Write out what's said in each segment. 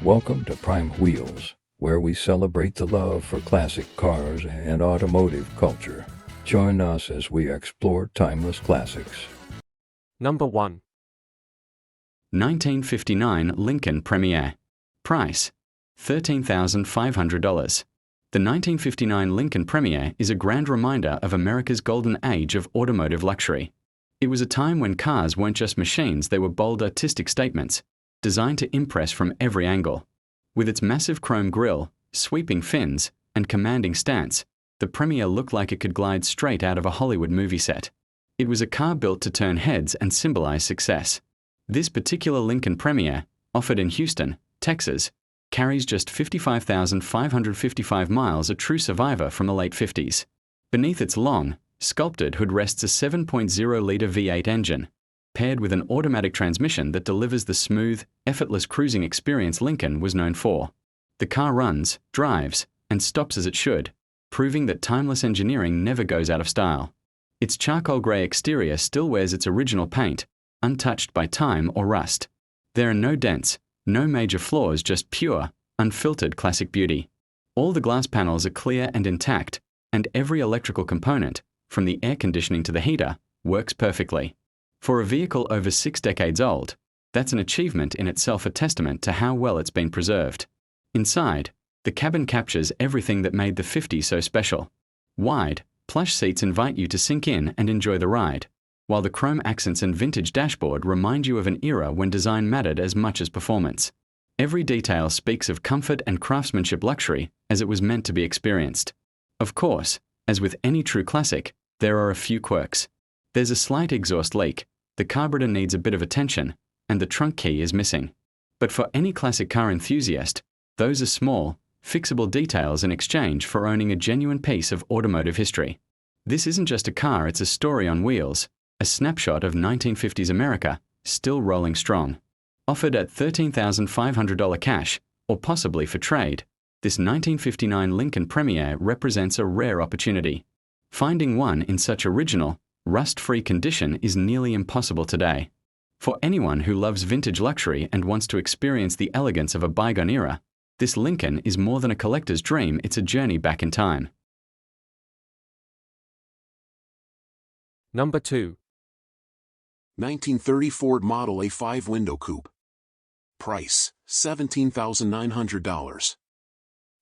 Welcome to Prime Wheels, where we celebrate the love for classic cars and automotive culture. Join us as we explore timeless classics. Number 1. 1959 Lincoln Premier. Price: $13,500. The 1959 Lincoln Premier is a grand reminder of America's golden age of automotive luxury. It was a time when cars weren't just machines, they were bold artistic statements, designed to impress from every angle. With its massive chrome grille, sweeping fins, and commanding stance, the Premier looked like it could glide straight out of a Hollywood movie set. It was a car built to turn heads and symbolize success. This particular Lincoln Premier, offered in Houston, Texas, carries just 55,555 miles, a true survivor from the late 50s. Beneath its long, sculpted hood rests a 7.0-liter V8 engine, paired with an automatic transmission that delivers the smooth, effortless cruising experience Lincoln was known for. The car runs, drives, and stops as it should, proving that timeless engineering never goes out of style. Its charcoal grey exterior still wears its original paint, untouched by time or rust. There are no dents, no major flaws, just pure, unfiltered classic beauty. All the glass panels are clear and intact, and every electrical component, from the air conditioning to the heater, works perfectly. For a vehicle over 6 decades old, that's an achievement in itself, a testament to how well it's been preserved. Inside, the cabin captures everything that made the 50s so special. Wide, plush seats invite you to sink in and enjoy the ride, while the chrome accents and vintage dashboard remind you of an era when design mattered as much as performance. Every detail speaks of comfort and craftsmanship, luxury as it was meant to be experienced. Of course, as with any true classic, there are a few quirks. There's a slight exhaust leak, the carburetor needs a bit of attention, and the trunk key is missing. But for any classic car enthusiast, those are small, fixable details in exchange for owning a genuine piece of automotive history. This isn't just a car, it's a story on wheels, a snapshot of 1950s America, still rolling strong. Offered at $13,500 cash, or possibly for trade, this 1959 Lincoln Premier represents a rare opportunity. Finding one in such original, rust-free condition is nearly impossible today. For anyone who loves vintage luxury and wants to experience the elegance of a bygone era, this Lincoln is more than a collector's dream, it's a journey back in time. Number 2. 1930 Ford Model A 5-window coupe. Price: $17,900.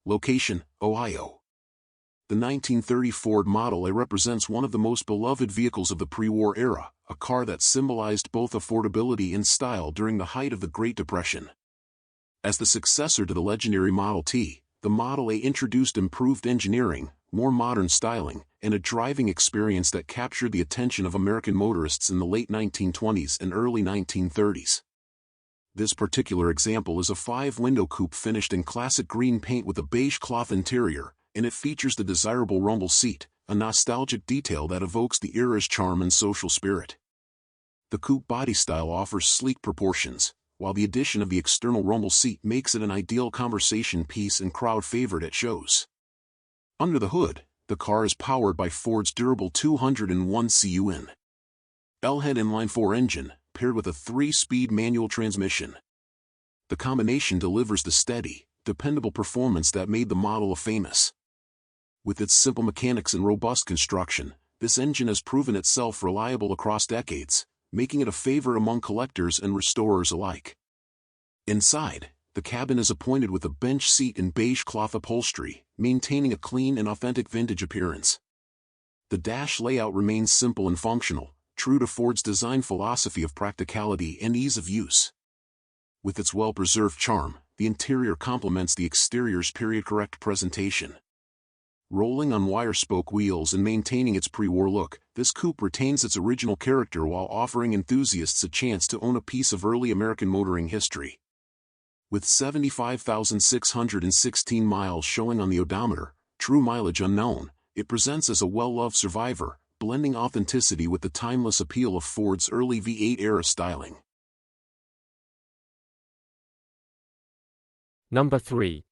Location: Ohio. The 1930 Ford Model A represents one of the most beloved vehicles of the pre-war era, a car that symbolized both affordability and style during the height of the Great Depression. As the successor to the legendary Model T, the Model A introduced improved engineering, more modern styling, and a driving experience that captured the attention of American motorists in the late 1920s and early 1930s. This particular example is a 5-window coupe finished in classic green paint with a beige cloth interior, and it features the desirable rumble seat, a nostalgic detail that evokes the era's charm and social spirit. The coupe body style offers sleek proportions, while the addition of the external rumble seat makes it an ideal conversation piece and crowd favorite at shows. Under the hood, the car is powered by Ford's durable 201 cun L-head inline-4 engine, paired with a 3-speed manual transmission. The combination delivers the steady, dependable performance that made the model famous. With its simple mechanics and robust construction, this engine has proven itself reliable across decades, making it a favorite among collectors and restorers alike. Inside, the cabin is appointed with a bench seat and beige cloth upholstery, maintaining a clean and authentic vintage appearance. The dash layout remains simple and functional, true to Ford's design philosophy of practicality and ease of use. With its well-preserved charm, the interior complements the exterior's period-correct presentation. Rolling on wire-spoke wheels and maintaining its pre-war look, this coupe retains its original character while offering enthusiasts a chance to own a piece of early American motoring history. With 75,616 miles showing on the odometer, true mileage unknown, it presents as a well-loved survivor, blending authenticity with the timeless appeal of Ford's early V8-era styling. Number 3.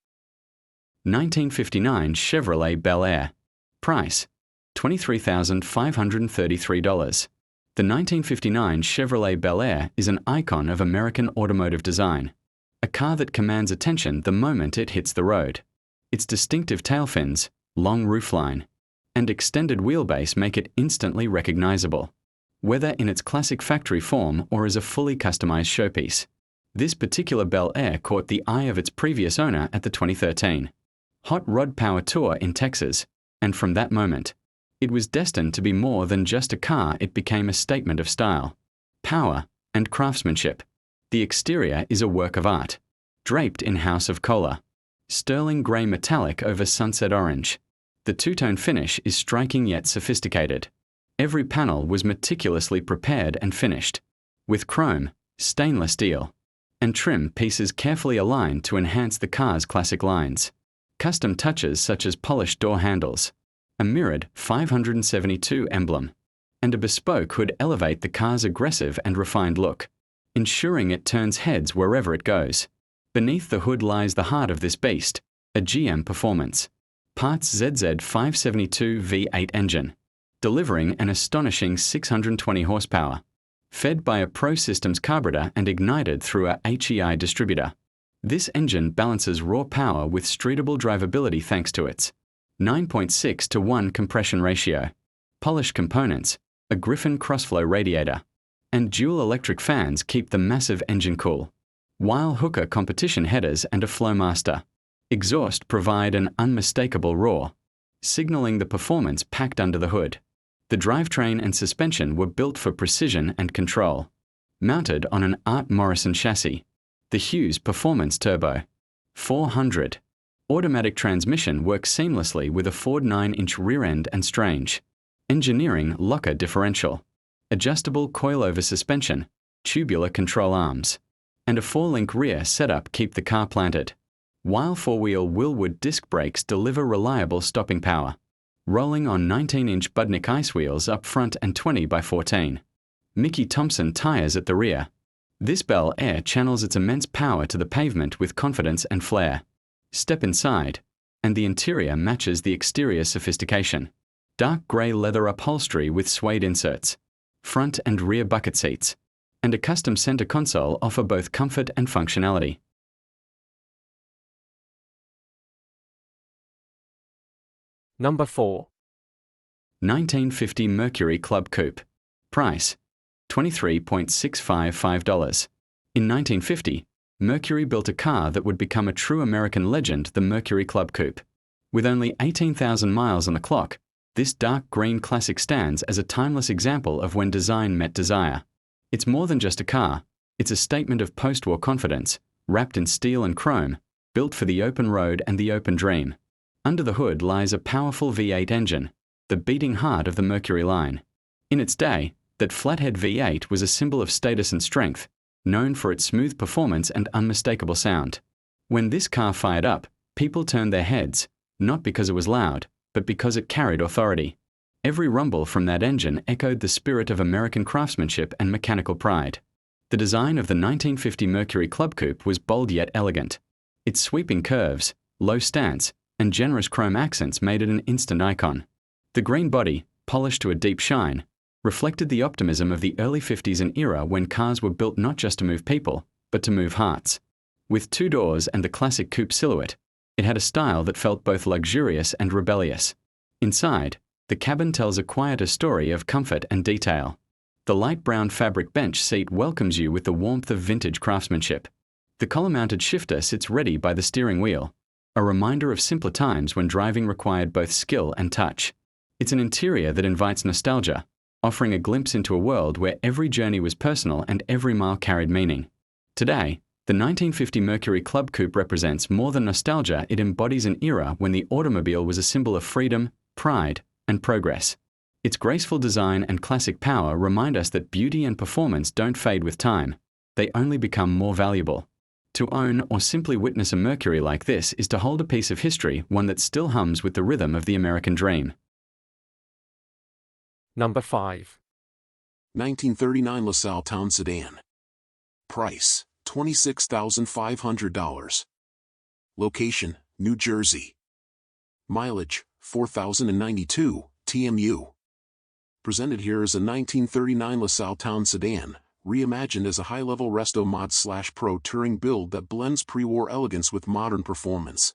1959 Chevrolet Bel Air. Price: $23,533. The 1959 Chevrolet Bel Air is an icon of American automotive design. a car that commands attention the moment it hits the road. Its distinctive tail fins, long roofline, and extended wheelbase make it instantly recognizable, whether in its classic factory form or as a fully customized showpiece. This particular Bel Air caught the eye of its previous owner at the 2013 Hot Rod Power Tour in Texas, and from that moment, it was destined to be more than just a car. It became a statement of style, power, and craftsmanship. The exterior is a work of art, draped in House of Cola, sterling grey metallic over sunset orange. The two-tone finish is striking yet sophisticated. Every panel was meticulously prepared and finished, with chrome, stainless steel, and trim pieces carefully aligned to enhance the car's classic lines. Custom touches such as polished door handles, a mirrored 572 emblem, and a bespoke hood elevate the car's aggressive and refined look, ensuring it turns heads wherever it goes. Beneath the hood lies the heart of this beast, a GM performance parts ZZ 572 V8 engine, delivering an astonishing 620 horsepower, fed by a Pro Systems carburetor and ignited through a HEI distributor. This engine balances raw power with streetable drivability thanks to its 9.6 to 1 compression ratio, polished components, a Griffin crossflow radiator, and dual electric fans keep the massive engine cool, while Hooker competition headers and a Flowmaster exhaust provide an unmistakable roar, signaling the performance packed under the hood. The drivetrain and suspension were built for precision and control. Mounted on an Art Morrison chassis, the Hughes Performance Turbo 400 automatic transmission works seamlessly with a Ford 9-inch rear end and strange engineering locker differential, adjustable coilover suspension, tubular control arms, and a 4-link rear setup keep the car planted, while 4-wheel Willwood disc brakes deliver reliable stopping power. Rolling on 19-inch Budnik ice wheels up front and 20x14. Mickey Thompson tires at the rear. This Bel Air channels its immense power to the pavement with confidence and flair. Step inside, and the interior matches the exterior sophistication. Dark grey leather upholstery with suede inserts, front and rear bucket seats, and a custom center console offer both comfort and functionality. Number 4. 1950 Mercury Club Coupe. Price, $23.655. In 1950, Mercury built a car that would become a true American legend, the Mercury Club Coupe. With only 18,000 miles on the clock, this dark green classic stands as a timeless example of when design met desire. It's more than just a car, it's a statement of post-war confidence, wrapped in steel and chrome, built for the open road and the open dream. Under the hood lies a powerful V8 engine, the beating heart of the Mercury line. In its day, that flathead V8 was a symbol of status and strength, known for its smooth performance and unmistakable sound. When this car fired up, people turned their heads, not because it was loud, but because it carried authority. Every rumble from that engine echoed the spirit of American craftsmanship and mechanical pride. The design of the 1950 Mercury Club Coupe was bold yet elegant. Its sweeping curves, low stance, and generous chrome accents made it an instant icon. The green body, polished to a deep shine, reflected the optimism of the early 50s, an era when cars were built not just to move people, but to move hearts. With 2 doors and the classic coupe silhouette, it had a style that felt both luxurious and rebellious. Inside, the cabin tells a quieter story of comfort and detail. The light brown fabric bench seat welcomes you with the warmth of vintage craftsmanship. The collar-mounted shifter sits ready by the steering wheel, a reminder of simpler times when driving required both skill and touch. It's an interior that invites nostalgia, offering a glimpse into a world where every journey was personal and every mile carried meaning. Today, the 1950 Mercury Club Coupe represents more than nostalgia. It embodies an era when the automobile was a symbol of freedom, pride, and progress. Its graceful design and classic power remind us that beauty and performance don't fade with time, they only become more valuable. To own or simply witness a Mercury like this is to hold a piece of history, one that still hums with the rhythm of the American dream. Number 5. 1939 LaSalle Town Sedan. Price, $26,500. Location, New Jersey. Mileage, 4,092 TMU. Presented here is a 1939 LaSalle Town Sedan, reimagined as a high-level resto mod/pro touring build that blends pre-war elegance with modern performance.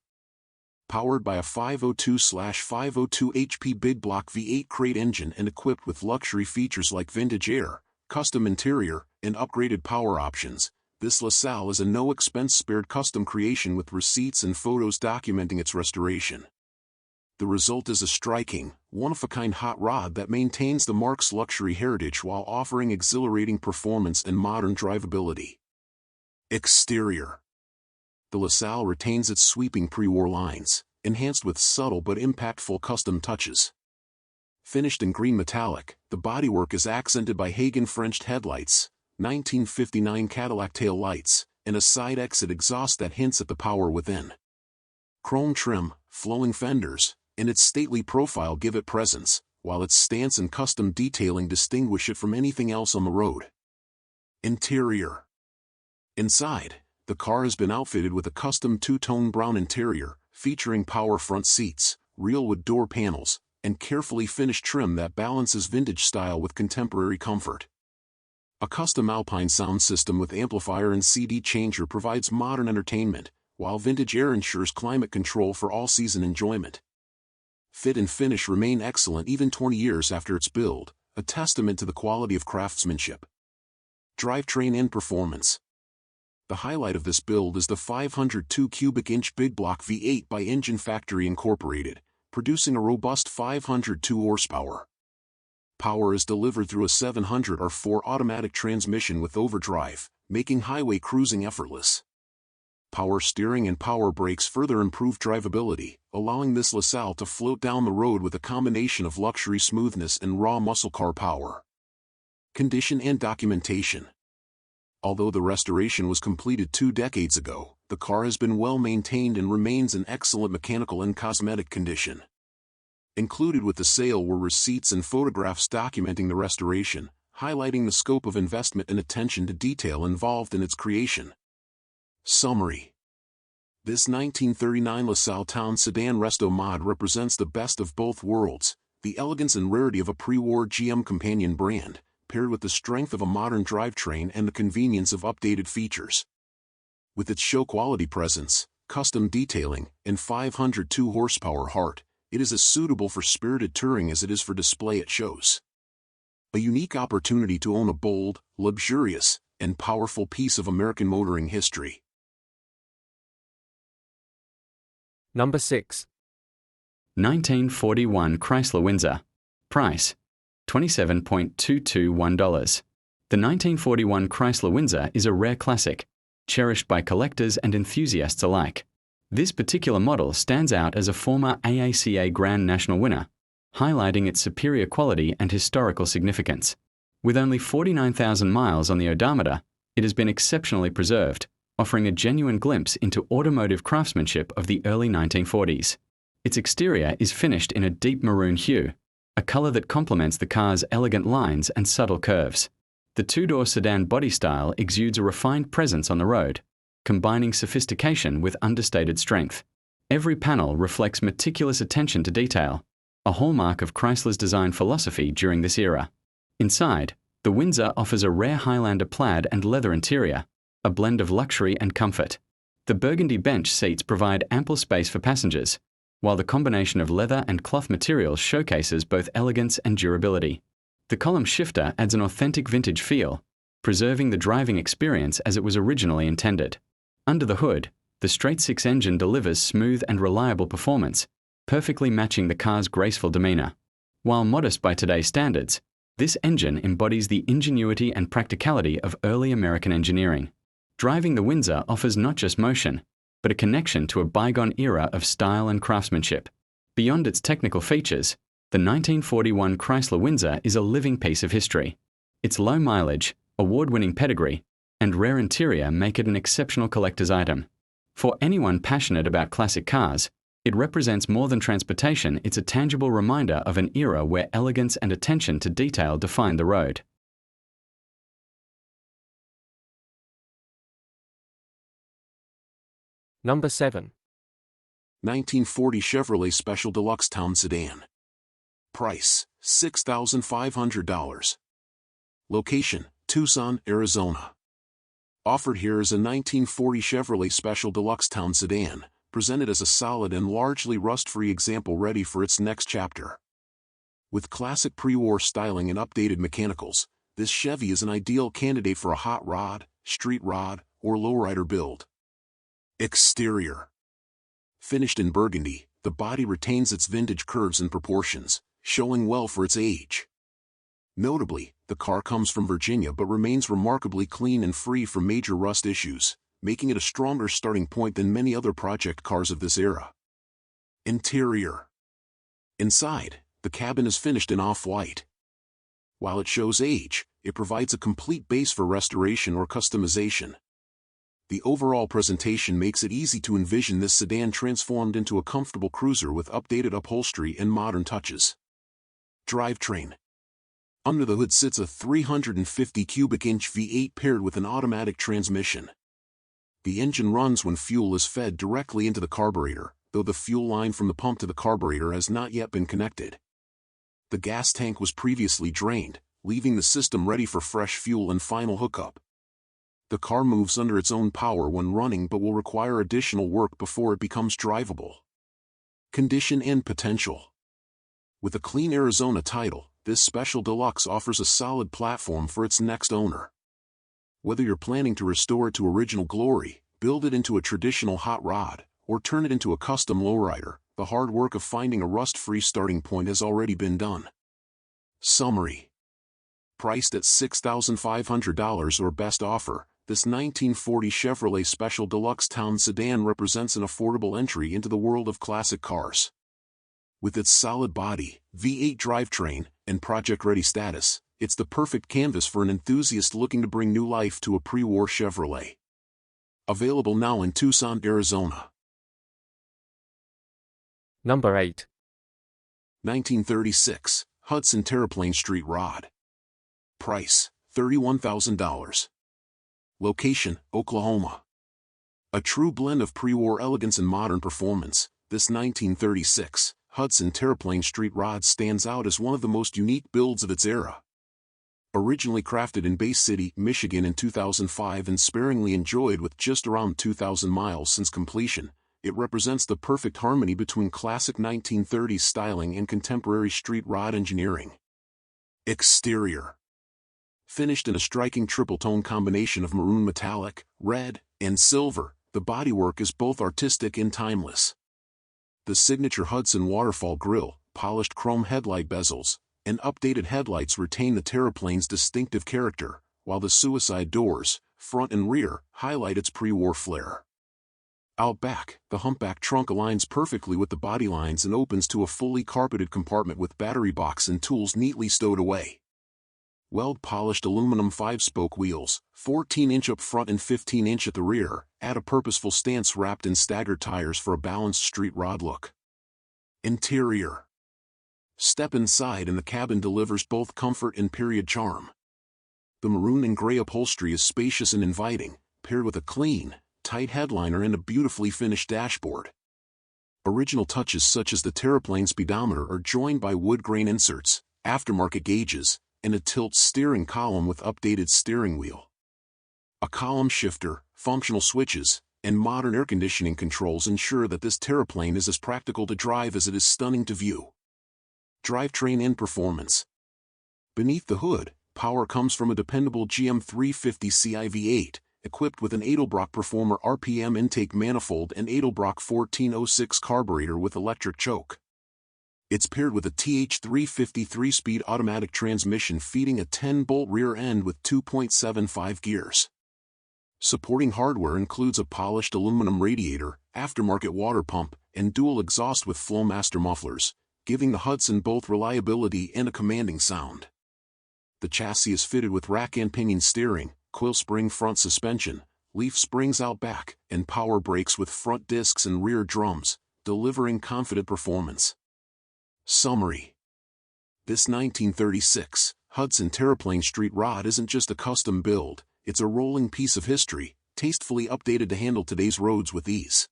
Powered by a 502/502 HP big block V8 crate engine and equipped with luxury features like vintage air, custom interior, and upgraded power options, this LaSalle is a no-expense-spared custom creation with receipts and photos documenting its restoration. The result is a striking, one-of-a-kind hot rod that maintains the marque's luxury heritage while offering exhilarating performance and modern drivability. Exterior. The LaSalle retains its sweeping pre-war lines, enhanced with subtle but impactful custom touches. Finished in green metallic, the bodywork is accented by Hagen Frenched headlights, 1959 Cadillac tail lights, and a side exit exhaust that hints at the power within. Chrome trim, flowing fenders, and its stately profile give it presence, while its stance and custom detailing distinguish it from anything else on the road. Interior. Inside, the car has been outfitted with a custom two-tone brown interior, featuring power front seats, real wood door panels, and carefully finished trim that balances vintage style with contemporary comfort. A custom Alpine sound system with amplifier and CD changer provides modern entertainment, while vintage air ensures climate control for all-season enjoyment. Fit and finish remain excellent even 20 years after its build, a testament to the quality of craftsmanship. Drivetrain and performance. The highlight of this build is the 502 cubic inch big block V8 by Engine Factory Incorporated, producing a robust 502 horsepower. Power is delivered through a 700R4 automatic transmission with overdrive, making highway cruising effortless. Power steering and power brakes further improve drivability, allowing this LaSalle to float down the road with a combination of luxury smoothness and raw muscle car power. Condition and documentation. Although the restoration was completed 2 decades ago, the car has been well maintained and remains in excellent mechanical and cosmetic condition. Included with the sale were receipts and photographs documenting the restoration, highlighting the scope of investment and attention to detail involved in its creation. Summary. This 1939 LaSalle Town Sedan Resto Mod represents the best of both worlds, the elegance and rarity of a pre-war GM companion brand, paired with the strength of a modern drivetrain and the convenience of updated features. With its show-quality presence, custom detailing, and 502 horsepower heart, it is as suitable for spirited touring as it is for display at shows. A unique opportunity to own a bold, luxurious, and powerful piece of American motoring history. Number 6. 1941 Chrysler Windsor. Price: $27.221. The 1941 Chrysler Windsor is a rare classic, cherished by collectors and enthusiasts alike. This particular model stands out as a former AACA Grand National winner, highlighting its superior quality and historical significance. With only 49,000 miles on the odometer, it has been exceptionally preserved, offering a genuine glimpse into automotive craftsmanship of the early 1940s. Its exterior is finished in a deep maroon hue, a color that complements the car's elegant lines and subtle curves. The two-door sedan body style exudes a refined presence on the road, combining sophistication with understated strength. Every panel reflects meticulous attention to detail, a hallmark of Chrysler's design philosophy during this era. Inside, the Windsor offers a rare Highlander plaid and leather interior, a blend of luxury and comfort. The burgundy bench seats provide ample space for passengers, while the combination of leather and cloth materials showcases both elegance and durability. The column shifter adds an authentic vintage feel, preserving the driving experience as it was originally intended. Under the hood, the straight-six engine delivers smooth and reliable performance, perfectly matching the car's graceful demeanor. While modest by today's standards, this engine embodies the ingenuity and practicality of early American engineering. Driving the Windsor offers not just motion, but a connection to a bygone era of style and craftsmanship. Beyond its technical features, the 1941 Chrysler Windsor is a living piece of history. Its low mileage, award-winning pedigree, and rare interior make it an exceptional collector's item. For anyone passionate about classic cars, it represents more than transportation. It's a tangible reminder of an era where elegance and attention to detail defined the road. Number 7. 1940 Chevrolet Special Deluxe Town Sedan. Price: $6,500. Location: Tucson, Arizona. Offered here is a 1940 Chevrolet Special Deluxe Town Sedan, presented as a solid and largely rust-free example ready for its next chapter. With classic pre-war styling and updated mechanicals, this Chevy is an ideal candidate for a hot rod, street rod, or lowrider build. Exterior. Finished in burgundy, the body retains its vintage curves and proportions, showing well for its age. Notably, the car comes from Virginia but remains remarkably clean and free from major rust issues, making it a stronger starting point than many other project cars of this era. Interior. Inside, the cabin is finished in off-white. While it shows age, it provides a complete base for restoration or customization. The overall presentation makes it easy to envision this sedan transformed into a comfortable cruiser with updated upholstery and modern touches. Drivetrain. Under the hood sits a 350 cubic inch V8 paired with an automatic transmission. The engine runs when fuel is fed directly into the carburetor, though the fuel line from the pump to the carburetor has not yet been connected. The gas tank was previously drained, leaving the system ready for fresh fuel and final hookup. The car moves under its own power when running but will require additional work before it becomes drivable. Condition and potential. With a clean Arizona title, this Special Deluxe offers a solid platform for its next owner. Whether you're planning to restore it to original glory, build it into a traditional hot rod, or turn it into a custom lowrider, the hard work of finding a rust-free starting point has already been done. Summary. Priced at $6,500 or best offer, this 1940 Chevrolet Special Deluxe Town Sedan represents an affordable entry into the world of classic cars. With its solid body, V8 drivetrain, and project-ready status, it's the perfect canvas for an enthusiast looking to bring new life to a pre-war Chevrolet. Available now in Tucson, Arizona. Number 8. 1936 Hudson Terraplane Street Rod. Price, $31,000. Location, Oklahoma. A true blend of pre-war elegance and modern performance, this 1936 Hudson Terraplane Street Rod stands out as one of the most unique builds of its era. Originally crafted in Bay City, Michigan in 2005 and sparingly enjoyed with just around 2,000 miles since completion, it represents the perfect harmony between classic 1930s styling and contemporary street rod engineering. Exterior. Finished in a striking triple-tone combination of maroon metallic, red, and silver, the bodywork is both artistic and timeless. The signature Hudson waterfall grille, polished chrome headlight bezels, and updated headlights retain the Terraplane's distinctive character, while the suicide doors, front and rear, highlight its pre-war flair. Out back, the humpback trunk aligns perfectly with the body lines and opens to a fully carpeted compartment with battery box and tools neatly stowed away. Weld-polished aluminum 5-spoke wheels, 14-inch up front and 15-inch at the rear, add a purposeful stance wrapped in staggered tires for a balanced street rod look. Interior. Step inside and the cabin delivers both comfort and period charm. The maroon and gray upholstery is spacious and inviting, paired with a clean, tight headliner and a beautifully finished dashboard. Original touches such as the Terraplane speedometer are joined by wood grain inserts, aftermarket gauges, and a tilt steering column with updated steering wheel. A column shifter, functional switches, and modern air conditioning controls ensure that this Terraplane is as practical to drive as it is stunning to view. Drivetrain and performance. Beneath the hood, power comes from a dependable GM 350ci V8, equipped with an Edelbrock Performer RPM intake manifold and Edelbrock 1406 carburetor with electric choke. It's paired with a TH350 3-speed automatic transmission feeding a 10-bolt rear end with 2.75 gears. Supporting hardware includes a polished aluminum radiator, aftermarket water pump, and dual exhaust with Flowmaster mufflers, giving the Hudson both reliability and a commanding sound. The chassis is fitted with rack and pinion steering, coil spring front suspension, leaf springs out back, and power brakes with front discs and rear drums, delivering confident performance. Summary. This 1936 Hudson Terraplane Street Rod isn't just a custom build, it's a rolling piece of history, tastefully updated to handle today's roads with ease.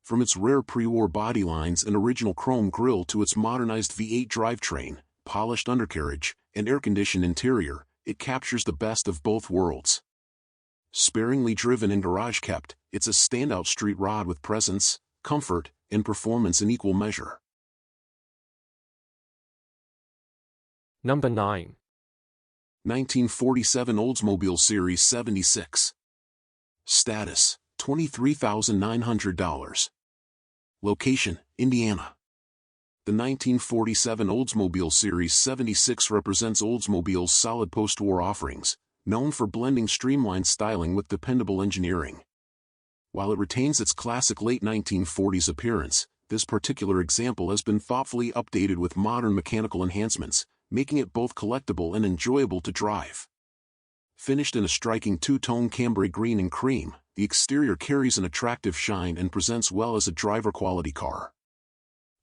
From its rare pre-war body lines and original chrome grille to its modernized V8 drivetrain, polished undercarriage, and air-conditioned interior, it captures the best of both worlds. Sparingly driven and garage-kept, it's a standout street rod with presence, comfort, and performance in equal measure. Number 9. 1947 Oldsmobile Series 76. Status: $23,900. Location: Indiana. The 1947 Oldsmobile Series 76 represents Oldsmobile's solid post-war offerings, known for blending streamlined styling with dependable engineering. While it retains its classic late 1940s appearance, this particular example has been thoughtfully updated with modern mechanical enhancements, making it both collectible and enjoyable to drive. Finished in a striking two-tone Cambray green and cream, the exterior carries an attractive shine and presents well as a driver-quality car.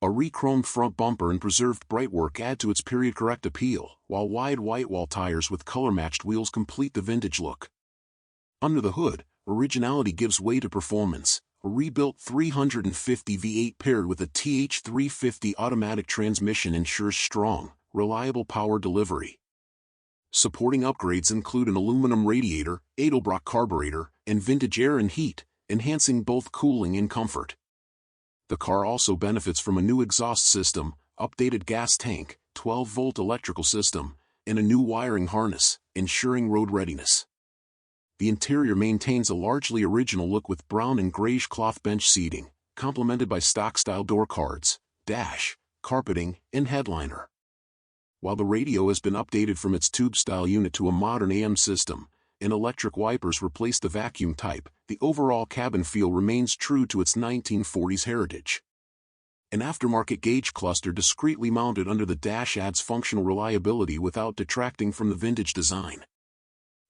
A re-chromed front bumper and preserved brightwork add to its period-correct appeal, while wide white-wall tires with color-matched wheels complete the vintage look. Under the hood, originality gives way to performance. A rebuilt 350 V8 paired with a TH350 automatic transmission ensures strong, reliable power delivery. Supporting upgrades include an aluminum radiator, Edelbrock carburetor, and vintage air and heat, enhancing both cooling and comfort. The car also benefits from a new exhaust system, updated gas tank, 12-volt electrical system, and a new wiring harness, ensuring road readiness. The interior maintains a largely original look with brown and grayish cloth bench seating, complemented by stock-style door cards, dash, carpeting, and headliner. While the radio has been updated from its tube-style unit to a modern AM system, and electric wipers replace the vacuum type, the overall cabin feel remains true to its 1940s heritage. An aftermarket gauge cluster discreetly mounted under the dash adds functional reliability without detracting from the vintage design.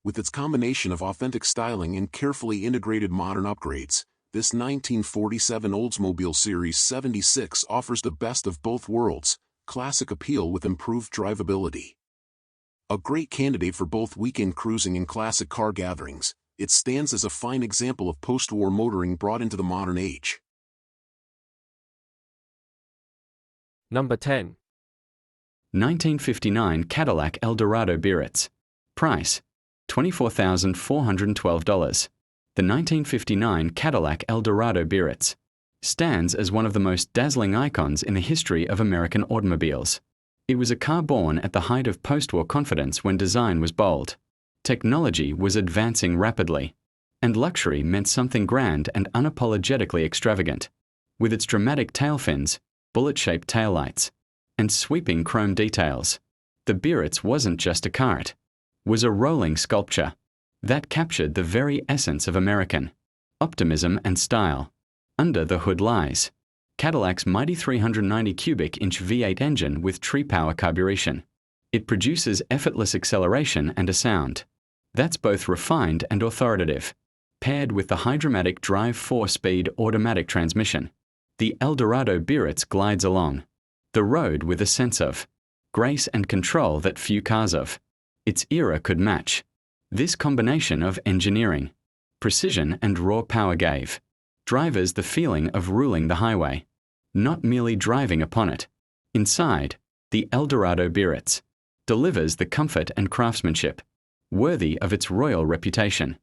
With its combination of authentic styling and carefully integrated modern upgrades, this 1947 Oldsmobile Series 76 offers the best of both worlds, classic appeal with improved drivability. A great candidate for both weekend cruising and classic car gatherings, it stands as a fine example of post-war motoring brought into the modern age. Number 10. 1959 Cadillac Eldorado Biarritz. Price: $24,412. The 1959 Cadillac Eldorado Biarritz stands as one of the most dazzling icons in the history of American automobiles. It was a car born at the height of post-war confidence when design was bold. Technology was advancing rapidly, and luxury meant something grand and unapologetically extravagant. With its dramatic tail fins, bullet-shaped taillights, and sweeping chrome details, the Biarritz wasn't just a car, it was a rolling sculpture that captured the very essence of American optimism and style. Under the hood lies Cadillac's mighty 390 cubic inch V8 engine with tree power carburation. It produces effortless acceleration and a sound that's both refined and authoritative. Paired with the Hydromatic Drive 4-speed automatic transmission, the Eldorado Biarritz glides along the road with a sense of grace and control that few cars of its era could match. This combination of engineering, precision, and raw power gave drivers the feeling of ruling the highway, not merely driving upon it. Inside, the Eldorado Biarritz delivers the comfort and craftsmanship worthy of its royal reputation.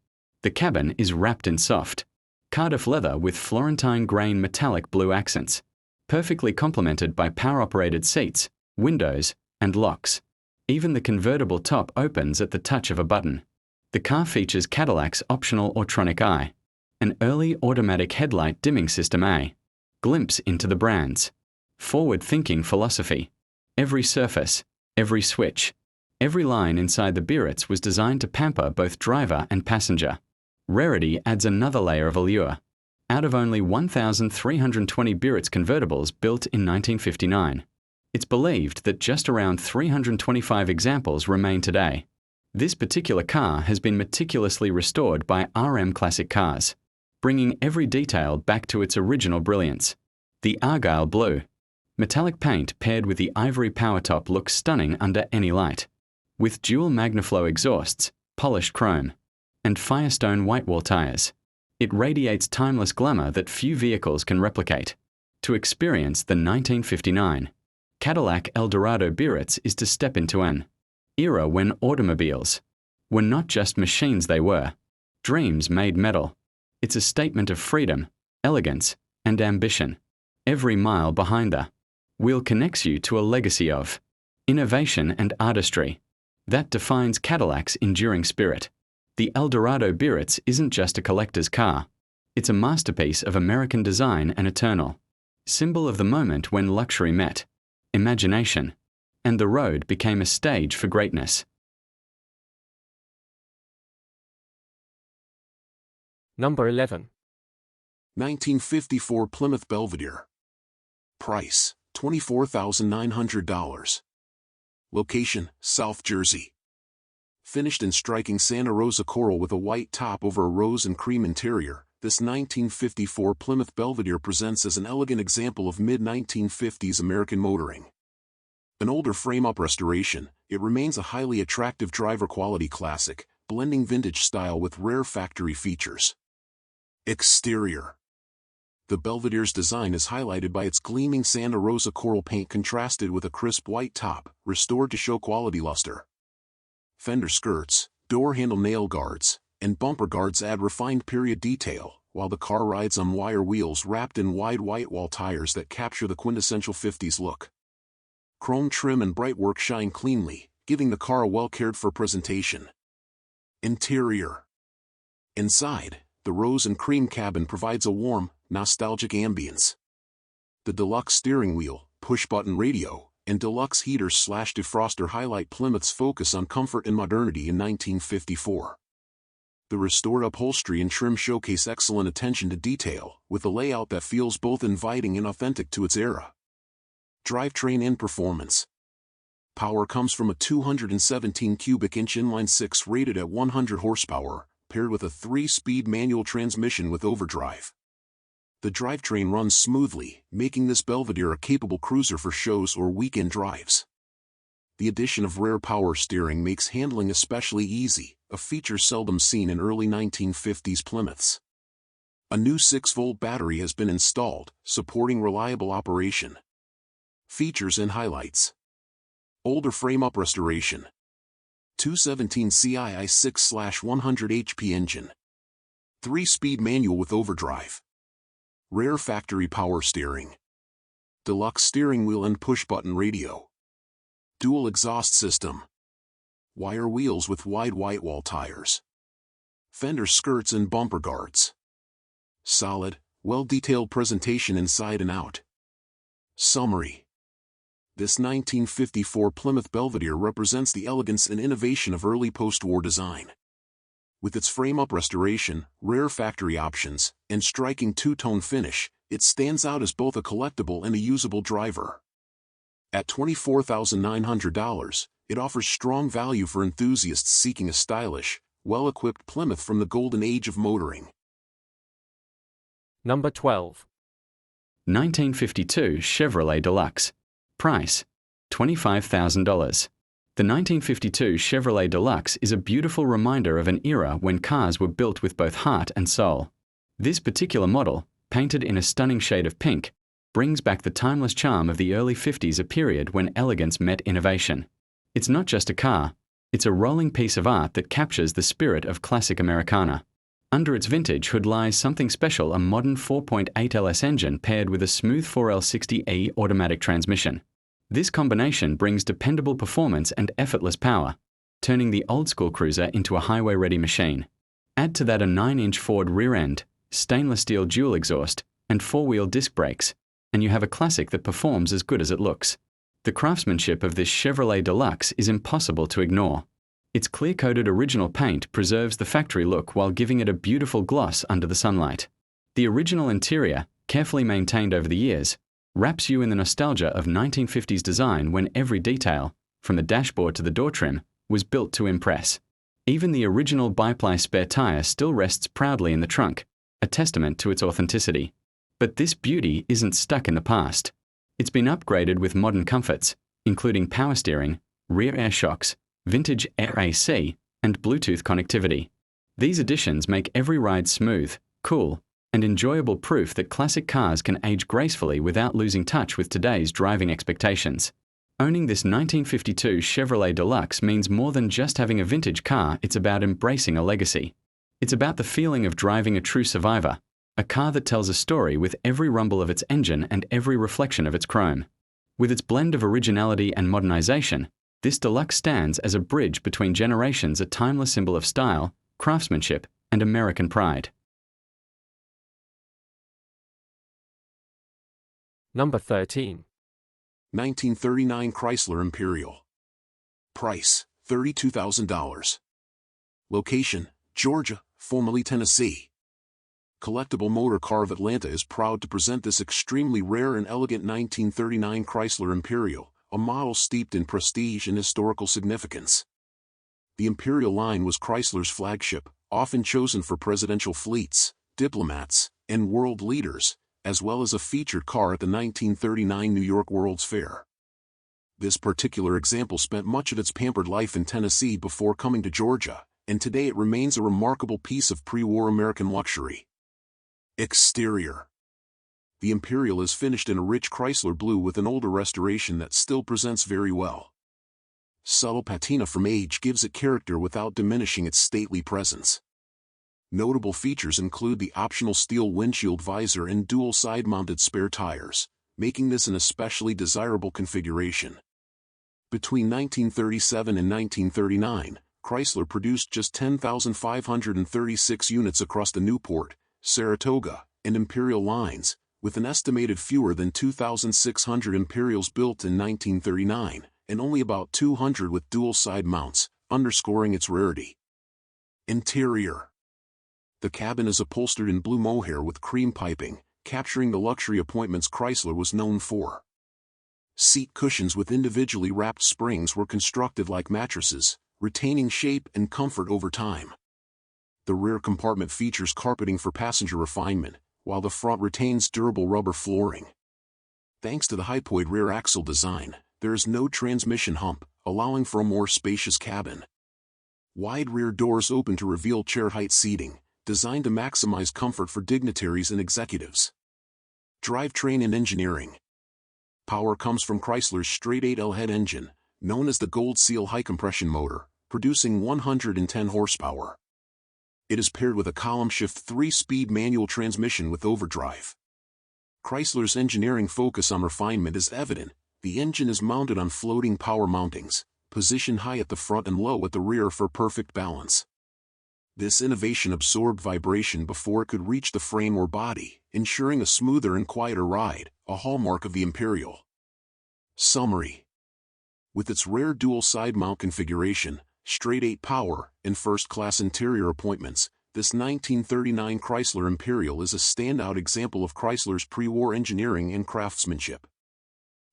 The cabin is wrapped in soft Cardiff leather with Florentine grain metallic blue accents, perfectly complemented by power-operated seats, windows, and locks. Even the convertible top opens at the touch of a button. The car features Cadillac's optional Autronic Eye, an early automatic headlight dimming system, a glimpse into the brand's forward-thinking philosophy. Every surface, every switch, every line inside the Biarritz was designed to pamper both driver and passenger. Rarity adds another layer of allure. Out of only 1,320 Biarritz convertibles built in 1959, it's believed that just around 325 examples remain today. This particular car has been meticulously restored by RM Classic Cars, bringing every detail back to its original brilliance. The Argyle blue, metallic paint paired with the ivory power top looks stunning under any light. With dual Magnaflow exhausts, polished chrome, and Firestone whitewall tires, it radiates timeless glamour that few vehicles can replicate. To experience the 1959 Cadillac Eldorado Biarritz is to step into an era when automobiles were not just machines, they were dreams made metal. It's a statement of freedom, elegance, and ambition. Every mile behind the wheel connects you to a legacy of innovation and artistry that defines Cadillac's enduring spirit. The Eldorado Biarritz isn't just a collector's car. It's a masterpiece of American design and eternal symbol of the moment when luxury met imagination, and the road became a stage for greatness. Number 11. 1954 Plymouth Belvedere. Price, $24,900. Location, South Jersey. Finished in striking Santa Rosa coral with a white top over a rose and cream interior, this 1954 Plymouth Belvedere presents as an elegant example of mid-1950s American motoring. An older frame-up restoration, it remains a highly attractive driver-quality classic, blending vintage style with rare factory features. Exterior. The Belvedere's design is highlighted by its gleaming Santa Rosa coral paint contrasted with a crisp white top, restored to show quality luster. Fender skirts, door handle nail guards, and bumper guards add refined period detail, while the car rides on wire wheels wrapped in wide white wall tires that capture the quintessential 50s look. Chrome trim and bright work shine cleanly, giving the car a well-cared-for presentation. Interior. Inside, the rose and cream cabin provides a warm, nostalgic ambience. The deluxe steering wheel, push-button radio, and deluxe heater/defroster highlight Plymouth's focus on comfort and modernity in 1954. The restored upholstery and trim showcase excellent attention to detail, with a layout that feels both inviting and authentic to its era. Drivetrain and performance. Power comes from a 217 cubic inch inline-six rated at 100 horsepower, paired with a 3-speed manual transmission with overdrive. The drivetrain runs smoothly, making this Belvedere a capable cruiser for shows or weekend drives. The addition of rear power steering makes handling especially easy, a feature seldom seen in early 1950s Plymouths. A new 6-volt battery has been installed, supporting reliable operation. Features and highlights. Older frame-up restoration. 217 CII 6/100 HP engine. 3-speed manual with overdrive. Rare factory power steering. Deluxe steering wheel and push-button radio. Dual exhaust system. Wire wheels with wide white wall tires. Fender skirts and bumper guards. Solid, well-detailed presentation inside and out. Summary. This 1954 Plymouth Belvedere represents the elegance and innovation of early post-war design. With its frame-up restoration, rare factory options, and striking two-tone finish, it stands out as both a collectible and a usable driver. At $24,900, it offers strong value for enthusiasts seeking a stylish, well-equipped Plymouth from the golden age of motoring. Number 12. 1952 Chevrolet Deluxe. Price, $25,000. The 1952 Chevrolet Deluxe is a beautiful reminder of an era when cars were built with both heart and soul. This particular model, painted in a stunning shade of pink, brings back the timeless charm of the early 50s, a period when elegance met innovation. It's not just a car, it's a rolling piece of art that captures the spirit of classic Americana. Under its vintage hood lies something special, a modern 4.8 LS engine paired with a smooth 4L60E automatic transmission. This combination brings dependable performance and effortless power, turning the old-school cruiser into a highway-ready machine. Add to that a 9-inch Ford rear end, stainless steel dual exhaust, and 4-wheel disc brakes, and you have a classic that performs as good as it looks. The craftsmanship of this Chevrolet Deluxe is impossible to ignore. Its clear-coated original paint preserves the factory look while giving it a beautiful gloss under the sunlight. The original interior, carefully maintained over the years, wraps you in the nostalgia of 1950s design when every detail, from the dashboard to the door trim, was built to impress. Even the original biply spare tire still rests proudly in the trunk, a testament to its authenticity. But this beauty isn't stuck in the past. It's been upgraded with modern comforts, including power steering, rear air shocks, vintage air AC, and Bluetooth connectivity. These additions make every ride smooth, cool, and enjoyable, proof that classic cars can age gracefully without losing touch with today's driving expectations. Owning this 1952 Chevrolet Deluxe means more than just having a vintage car, it's about embracing a legacy. It's about the feeling of driving a true survivor, a car that tells a story with every rumble of its engine and every reflection of its chrome. With its blend of originality and modernization, this Deluxe stands as a bridge between generations, a timeless symbol of style, craftsmanship, and American pride. Number 13. 1939 Chrysler Imperial. Price, $32,000. Location, Georgia, formerly Tennessee. Collectible Motor Car of Atlanta is proud to present this extremely rare and elegant 1939 Chrysler Imperial, a model steeped in prestige and historical significance. The Imperial line was Chrysler's flagship, often chosen for presidential fleets, diplomats, and world leaders, as well as a featured car at the 1939 New York World's Fair. This particular example spent much of its pampered life in Tennessee before coming to Georgia, and today it remains a remarkable piece of pre-war American luxury. Exterior. The Imperial is finished in a rich Chrysler blue with an older restoration that still presents very well. Subtle patina from age gives it character without diminishing its stately presence. Notable features include the optional steel windshield visor and dual side-mounted spare tires, making this an especially desirable configuration. Between 1937 and 1939, Chrysler produced just 10,536 units across the Newport, Saratoga, and Imperial lines, with an estimated fewer than 2,600 Imperials built in 1939, and only about 200 with dual side mounts, underscoring its rarity. Interior. The cabin is upholstered in blue mohair with cream piping, capturing the luxury appointments Chrysler was known for. Seat cushions with individually wrapped springs were constructed like mattresses, retaining shape and comfort over time. The rear compartment features carpeting for passenger refinement, while the front retains durable rubber flooring. Thanks to the hypoid rear axle design, there is no transmission hump, allowing for a more spacious cabin. Wide rear doors open to reveal chair-height seating, designed to maximize comfort for dignitaries and executives. Drivetrain and engineering. Power comes from Chrysler's straight 8L-head engine, known as the Gold Seal high-compression motor, producing 110 horsepower. It is paired with a column-shift 3-speed manual transmission with overdrive. Chrysler's engineering focus on refinement is evident. The engine is mounted on floating power mountings, positioned high at the front and low at the rear for perfect balance. This innovation absorbed vibration before it could reach the frame or body, ensuring a smoother and quieter ride, a hallmark of the Imperial. Summary. With its rare dual side mount configuration, straight 8 power, and first-class interior appointments, this 1939 Chrysler Imperial is a standout example of Chrysler's pre-war engineering and craftsmanship.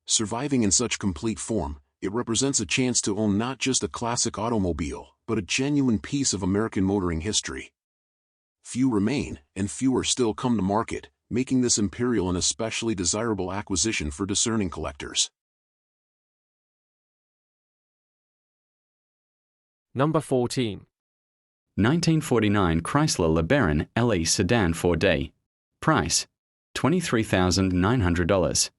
Surviving in such complete form, it represents a chance to own not just a classic automobile, but a genuine piece of American motoring history. Few remain, and fewer still come to market, making this Imperial an especially desirable acquisition for discerning collectors. Number 14. 1949 Chrysler LeBaron LE Sedan 4D. Price, $23,900.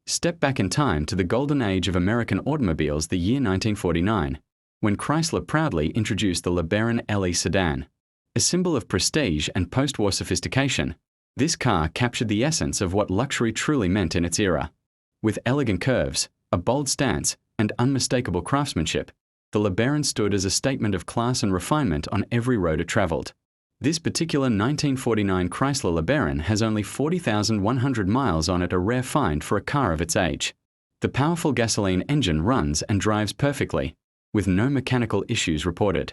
Step back in time to the golden age of American automobiles, the year 1949, when Chrysler proudly introduced the LeBaron LE Sedan. A symbol of prestige and post-war sophistication, this car captured the essence of what luxury truly meant in its era. With elegant curves, a bold stance, and unmistakable craftsmanship, the LeBaron stood as a statement of class and refinement on every road it traveled. This particular 1949 Chrysler LeBaron has only 40,100 miles on it, a rare find for a car of its age. The powerful gasoline engine runs and drives perfectly, with no mechanical issues reported.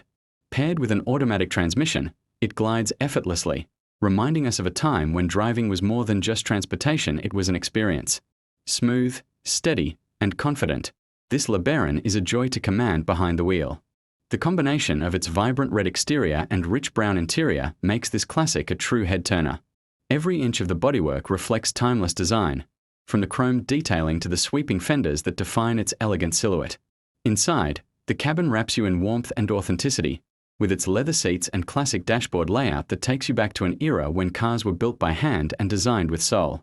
Paired with an automatic transmission, it glides effortlessly, reminding us of a time when driving was more than just transportation, it was an experience. Smooth, steady, and confident, this LeBaron is a joy to command behind the wheel. The combination of its vibrant red exterior and rich brown interior makes this classic a true head-turner. Every inch of the bodywork reflects timeless design, from the chrome detailing to the sweeping fenders that define its elegant silhouette. Inside, the cabin wraps you in warmth and authenticity, with its leather seats and classic dashboard layout that takes you back to an era when cars were built by hand and designed with soul.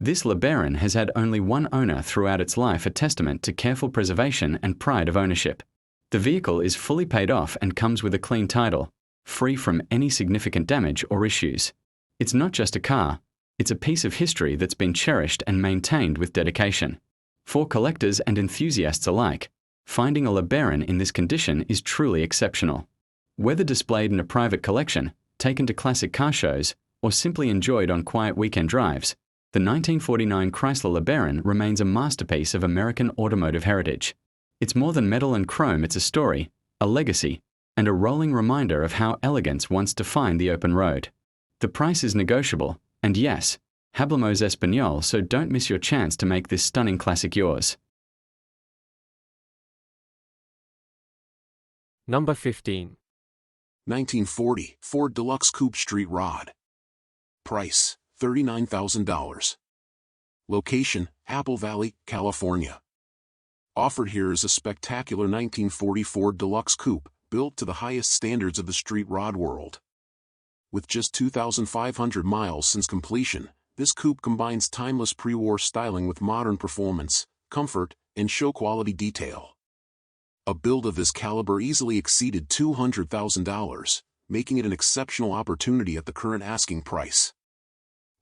This LeBaron has had only one owner throughout its life, a testament to careful preservation and pride of ownership. The vehicle is fully paid off and comes with a clean title, free from any significant damage or issues. It's not just a car, it's a piece of history that's been cherished and maintained with dedication. For collectors and enthusiasts alike, finding a LeBaron in this condition is truly exceptional. Whether displayed in a private collection, taken to classic car shows, or simply enjoyed on quiet weekend drives, the 1949 Chrysler LeBaron remains a masterpiece of American automotive heritage. It's more than metal and chrome, it's a story, a legacy, and a rolling reminder of how elegance once defined the open road. The price is negotiable, and yes, hablamos español, so don't miss your chance to make this stunning classic yours. Number 15. 1940 Ford Deluxe Coupe Street Rod. Price, $39,000. Location, Apple Valley, California. Offered here is a spectacular 1940 Ford Deluxe Coupe, built to the highest standards of the street rod world. With just 2,500 miles since completion, this coupe combines timeless pre-war styling with modern performance, comfort, and show-quality detail. A build of this caliber easily exceeded $200,000, making it an exceptional opportunity at the current asking price.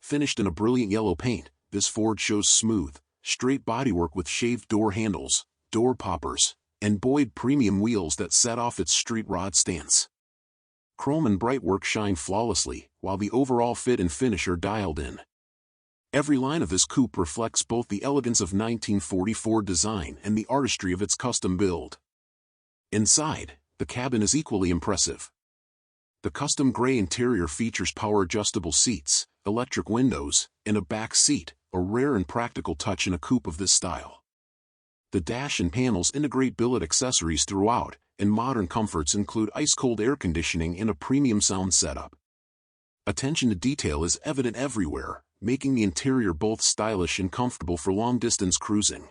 Finished in a brilliant yellow paint, this Ford shows smooth, straight bodywork with shaved door handles, door poppers, and Boyd premium wheels that set off its street rod stance. Chrome and bright work shine flawlessly, while the overall fit and finish are dialed in. Every line of this coupe reflects both the elegance of 1940 Ford design and the artistry of its custom build. Inside, the cabin is equally impressive. The custom gray interior features power-adjustable seats, electric windows, and a back seat, a rare and practical touch in a coupe of this style. The dash and panels integrate billet accessories throughout, and modern comforts include ice-cold air conditioning and a premium sound setup. Attention to detail is evident everywhere, making the interior both stylish and comfortable for long-distance cruising.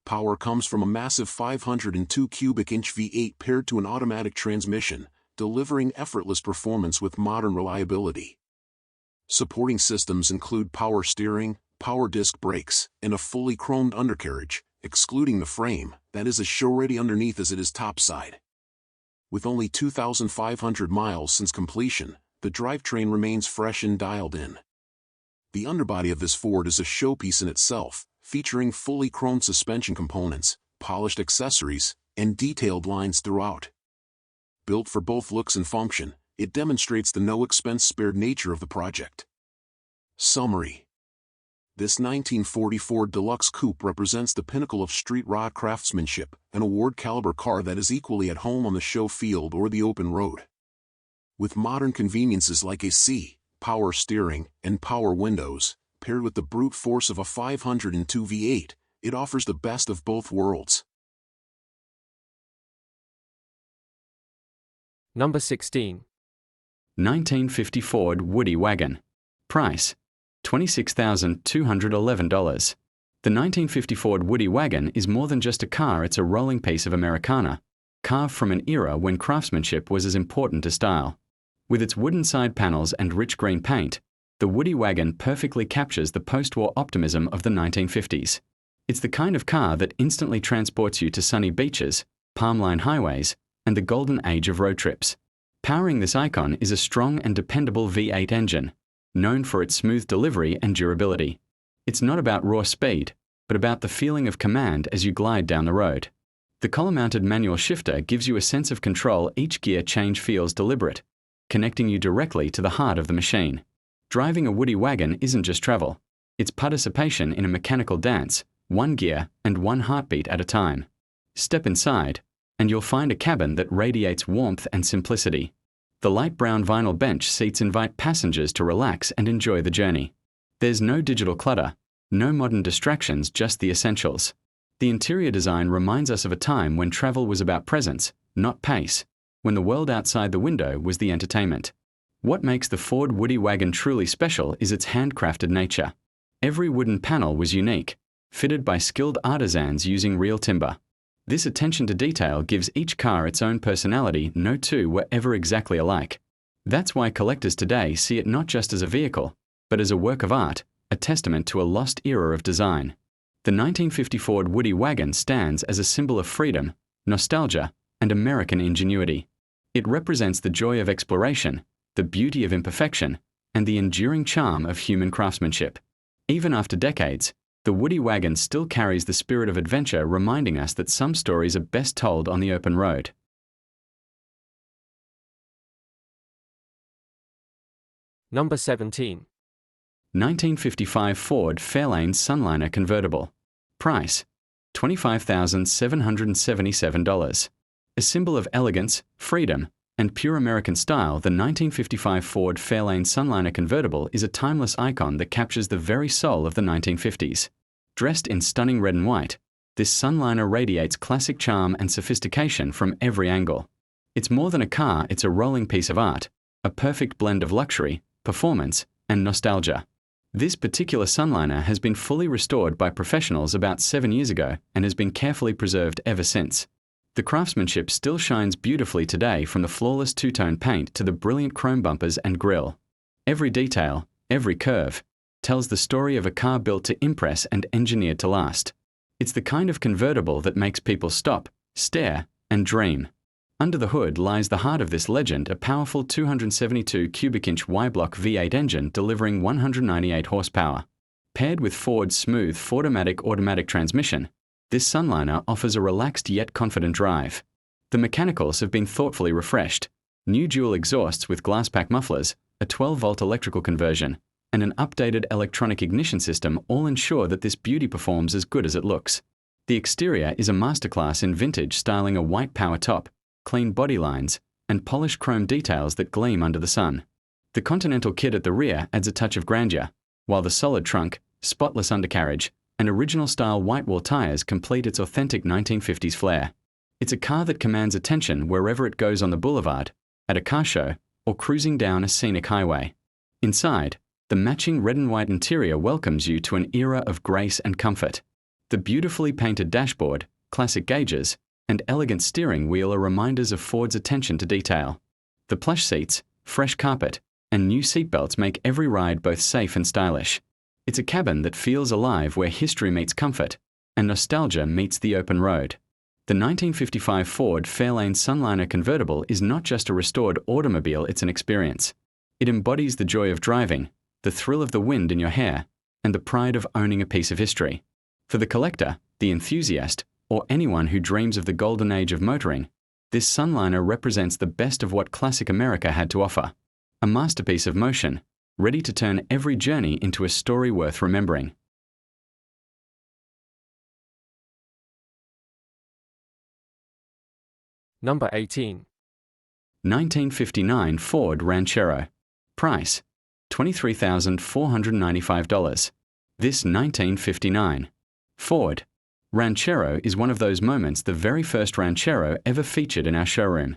Power comes from a massive 502 cubic inch V8 paired to an automatic transmission, delivering effortless performance with modern reliability. Supporting systems include power steering, power disc brakes, and a fully chromed undercarriage, excluding the frame, that is as show-ready underneath as it is topside. With only 2,500 miles since completion, the drivetrain remains fresh and dialed in. The underbody of this Ford is a showpiece in itself, featuring fully chromed suspension components, polished accessories, and detailed lines throughout. Built for both looks and function, it demonstrates the no-expense-spared nature of the project. Summary. This 1940 Ford Deluxe Coupe represents the pinnacle of street rod craftsmanship, an award-caliber car that is equally at home on the show field or the open road. With modern conveniences like AC, power steering, and power windows, paired with the brute force of a 502 V8, it offers the best of both worlds. Number 16. 1950 Ford Woody Wagon. Price, $26,211. The 1950 Ford Woody Wagon is more than just a car, it's a rolling piece of Americana, carved from an era when craftsmanship was as important as style. With its wooden side panels and rich green paint, the Woody Wagon perfectly captures the post-war optimism of the 1950s. It's the kind of car that instantly transports you to sunny beaches, palm-lined highways, and the golden age of road trips. Powering this icon is a strong and dependable V8 engine, known for its smooth delivery and durability. It's not about raw speed, but about the feeling of command as you glide down the road. The column-mounted manual shifter gives you a sense of control. Each gear change feels deliberate, connecting you directly to the heart of the machine. Driving a Woody Wagon isn't just travel, it's participation in a mechanical dance, one gear and one heartbeat at a time. Step inside, and you'll find a cabin that radiates warmth and simplicity. The light brown vinyl bench seats invite passengers to relax and enjoy the journey. There's no digital clutter, no modern distractions, just the essentials. The interior design reminds us of a time when travel was about presence, not pace, when the world outside the window was the entertainment. What makes the Ford Woody Wagon truly special is its handcrafted nature. Every wooden panel was unique, fitted by skilled artisans using real timber. This attention to detail gives each car its own personality. No two were ever exactly alike. That's why collectors today see it not just as a vehicle, but as a work of art, a testament to a lost era of design. The 1950 Ford Woody wagon stands as a symbol of freedom, nostalgia, and American ingenuity. It represents the joy of exploration, the beauty of imperfection, and the enduring charm of human craftsmanship. Even after decades, the Woody wagon still carries the spirit of adventure, reminding us that some stories are best told on the open road. Number 17. 1955 Ford Fairlane Sunliner Convertible. Price: $25,777. A symbol of elegance, freedom, and pure American style, the 1955 Ford Fairlane Sunliner Convertible is a timeless icon that captures the very soul of the 1950s. Dressed in stunning red and white, this Sunliner radiates classic charm and sophistication from every angle. It's more than a car, it's a rolling piece of art, a perfect blend of luxury, performance, and nostalgia. This particular Sunliner has been fully restored by professionals about 7 years ago and has been carefully preserved ever since. The craftsmanship still shines beautifully today, from the flawless two-tone paint to the brilliant chrome bumpers and grille. Every detail, every curve, tells the story of a car built to impress and engineered to last. It's the kind of convertible that makes people stop, stare, and dream. Under the hood lies the heart of this legend, a powerful 272 cubic inch Y-block V8 engine delivering 198 horsepower. Paired with Ford's smooth Fordomatic automatic transmission, this Sunliner offers a relaxed yet confident drive. The mechanicals have been thoughtfully refreshed. New dual exhausts with glass-pack mufflers, a 12-volt electrical conversion, and an updated electronic ignition system all ensure that this beauty performs as good as it looks. The exterior is a masterclass in vintage styling, a white power top, clean body lines, and polished chrome details that gleam under the sun. The Continental kit at the rear adds a touch of grandeur, while the solid trunk, spotless undercarriage, and original-style white-wall tires complete its authentic 1950s flair. It's a car that commands attention wherever it goes on the boulevard, at a car show, or cruising down a scenic highway. Inside, the matching red and white interior welcomes you to an era of grace and comfort. The beautifully painted dashboard, classic gauges, and elegant steering wheel are reminders of Ford's attention to detail. The plush seats, fresh carpet, and new seatbelts make every ride both safe and stylish. It's a cabin that feels alive, where history meets comfort, and nostalgia meets the open road. The 1955 Ford Fairlane Sunliner Convertible is not just a restored automobile, it's an experience. It embodies the joy of driving, the thrill of the wind in your hair, and the pride of owning a piece of history. For the collector, the enthusiast, or anyone who dreams of the golden age of motoring, this Sunliner represents the best of what classic America had to offer. A masterpiece of motion, ready to turn every journey into a story worth remembering. Number 18. 1959 Ford Ranchero. Price: $23,495. This 1959 Ford Ranchero is one of those moments, the very first Ranchero ever featured in our showroom.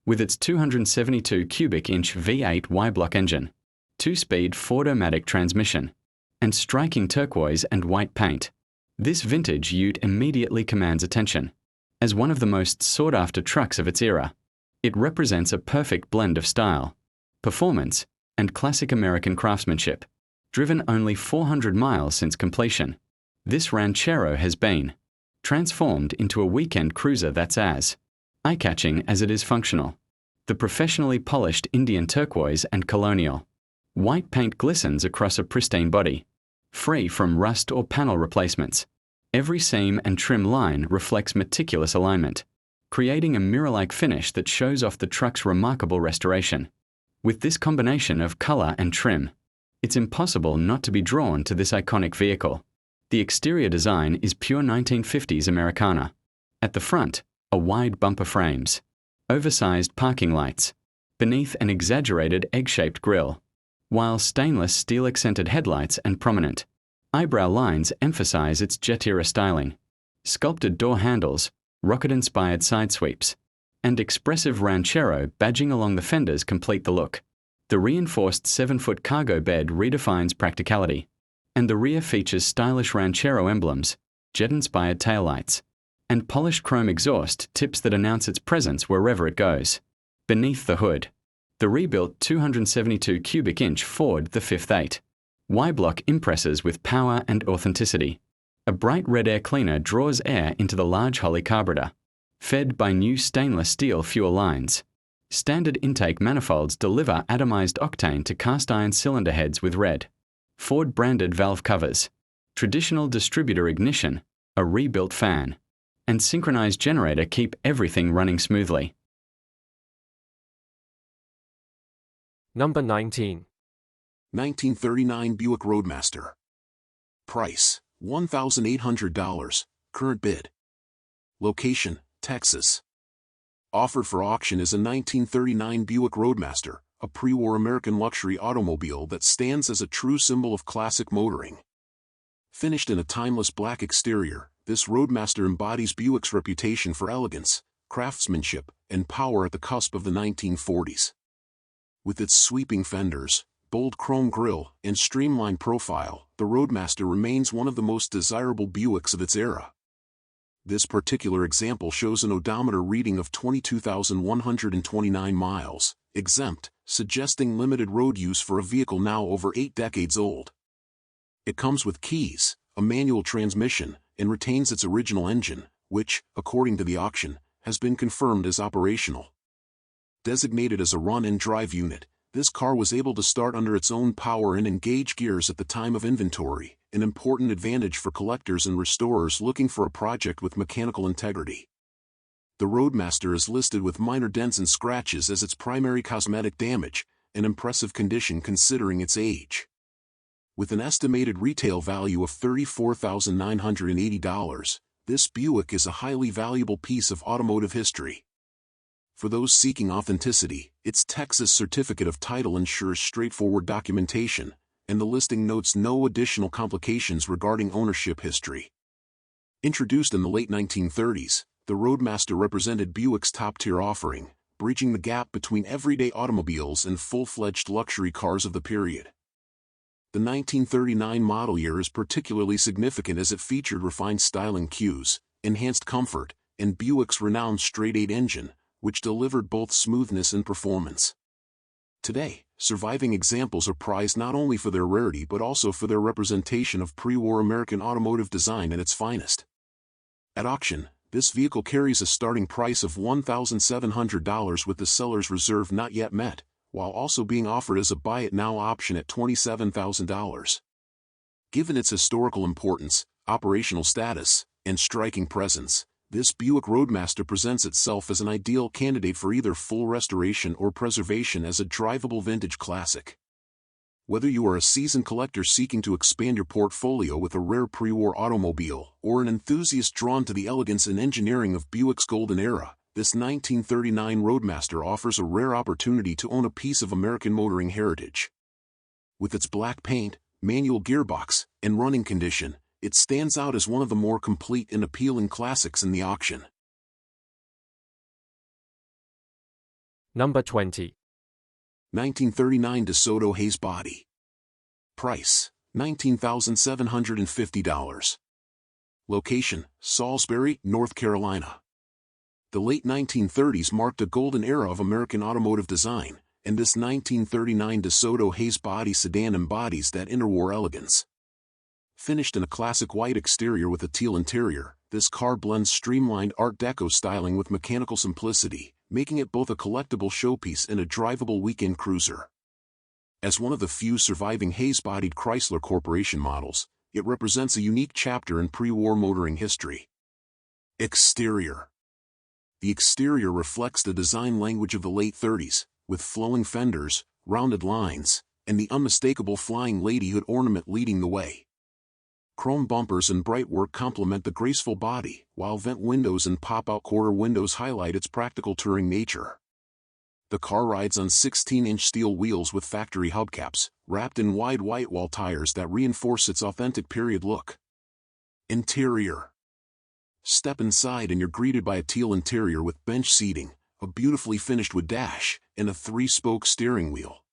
With its 272 cubic inch V8 Y-block engine, 2-speed Fordomatic transmission, and striking turquoise and white paint, this vintage ute immediately commands attention. As one of the most sought-after trucks of its era, it represents a perfect blend of style, performance, and classic American craftsmanship. Driven only 400 miles since completion, this Ranchero has been transformed into a weekend cruiser that's as eye-catching as it is functional. The professionally polished Indian turquoise and colonial white paint glistens across a pristine body, free from rust or panel replacements. Every seam and trim line reflects meticulous alignment, creating a mirror-like finish that shows off the truck's remarkable restoration. With this combination of color and trim, it's impossible not to be drawn to this iconic vehicle. The exterior design is pure 1950s Americana. At the front, a wide bumper frames, oversized parking lights, beneath an exaggerated egg-shaped grille, while stainless steel-accented headlights and prominent eyebrow lines emphasize its jet-era styling. Sculpted door handles, rocket-inspired side sweeps, and expressive Ranchero badging along the fenders complete the look. The reinforced 7-foot cargo bed redefines practicality, and the rear features stylish Ranchero emblems, jet-inspired taillights, and polished chrome exhaust tips that announce its presence wherever it goes. Beneath the hood, the rebuilt 272 cubic inch Ford the 5th 8 Y-block impresses with power and authenticity. A bright red air cleaner draws air into the large Holley carburetor, fed by new stainless steel fuel lines. Standard intake manifolds deliver atomized octane to cast iron cylinder heads with red. Ford-branded valve covers. Traditional distributor ignition, a rebuilt fan, and synchronized generator keep everything running smoothly. Number 19. 1939 Buick Roadmaster. Price, $1,800. Current bid. Location, Texas. Offered for auction is a 1939 Buick Roadmaster, a pre-war American luxury automobile that stands as a true symbol of classic motoring. Finished in a timeless black exterior, this Roadmaster embodies Buick's reputation for elegance, craftsmanship, and power at the cusp of the 1940s. With its sweeping fenders, bold chrome grille, and streamlined profile, the Roadmaster remains one of the most desirable Buicks of its era. This particular example shows an odometer reading of 22,129 miles, exempt, suggesting limited road use for a vehicle now over 8 decades old. It comes with keys, a manual transmission, and retains its original engine, which, according to the auction, has been confirmed as operational. Designated as a run-and-drive unit, this car was able to start under its own power and engage gears at the time of inventory, an important advantage for collectors and restorers looking for a project with mechanical integrity. The Roadmaster is listed with minor dents and scratches as its primary cosmetic damage, an impressive condition considering its age. With an estimated retail value of $34,980, this Buick is a highly valuable piece of automotive history. For those seeking authenticity, its Texas certificate of title ensures straightforward documentation, and the listing notes no additional complications regarding ownership history. Introduced in the late 1930s, the Roadmaster represented Buick's top-tier offering, bridging the gap between everyday automobiles and full-fledged luxury cars of the period. The 1939 model year is particularly significant as it featured refined styling cues, enhanced comfort, and Buick's renowned straight-eight engine, which delivered both smoothness and performance. Today, surviving examples are prized not only for their rarity but also for their representation of pre-war American automotive design at its finest. At auction, this vehicle carries a starting price of $1,700 with the seller's reserve not yet met, while also being offered as a buy-it-now option at $27,000. Given its historical importance, operational status, and striking presence, this Buick Roadmaster presents itself as an ideal candidate for either full restoration or preservation as a drivable vintage classic. Whether you are a seasoned collector seeking to expand your portfolio with a rare pre-war automobile, or an enthusiast drawn to the elegance and engineering of Buick's golden era, this 1939 Roadmaster offers a rare opportunity to own a piece of American motoring heritage. With its black paint, manual gearbox, and running condition, it stands out as one of the more complete and appealing classics in the auction. Number 20. 1939 DeSoto Hayes Body. Price, $19,750. Location, Salisbury, North Carolina. The late 1930s marked a golden era of American automotive design, and this 1939 DeSoto Hayes Body sedan embodies that interwar elegance. Finished in a classic white exterior with a teal interior, this car blends streamlined Art Deco styling with mechanical simplicity, making it both a collectible showpiece and a drivable weekend cruiser. As one of the few surviving Hayes-bodied Chrysler Corporation models, it represents a unique chapter in pre-war motoring history. Exterior. The exterior reflects the design language of the late 30s, with flowing fenders, rounded lines, and the unmistakable flying lady hood ornament leading the way. Chrome bumpers and bright work complement the graceful body, while vent windows and pop-out quarter windows highlight its practical touring nature. The car rides on 16-inch steel wheels with factory hubcaps, wrapped in wide white wall tires that reinforce its authentic period look. Interior. Step inside and you're greeted by a teal interior with bench seating, a beautifully finished wood dash, and a 3-spoke steering wheel.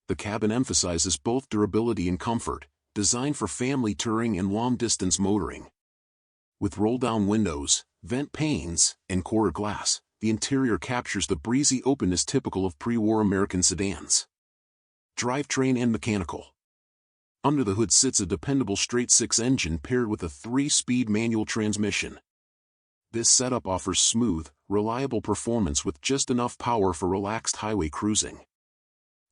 The cabin emphasizes both durability and comfort, designed for family touring and long-distance motoring. With roll-down windows, vent panes, and quarter glass, the interior captures the breezy openness typical of pre-war American sedans. Drivetrain and mechanical. Under the hood sits a dependable straight-six engine paired with a 3-speed manual transmission. This setup offers smooth, reliable performance with just enough power for relaxed highway cruising.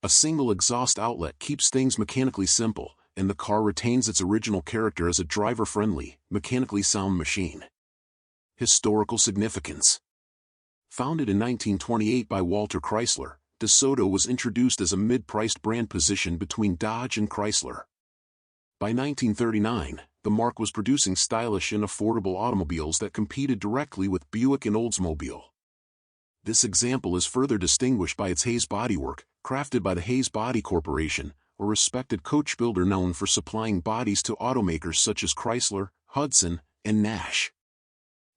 A single exhaust outlet keeps things mechanically simple, and the car retains its original character as a driver-friendly, mechanically sound machine. Historical significance. Founded in 1928 by Walter Chrysler, DeSoto was introduced as a mid-priced brand position between Dodge and Chrysler. By 1939, the marque was producing stylish and affordable automobiles that competed directly with Buick and Oldsmobile. This example is further distinguished by its Hayes bodywork, crafted by the Hayes Body Corporation, a respected coach builder known for supplying bodies to automakers such as Chrysler, Hudson, and Nash.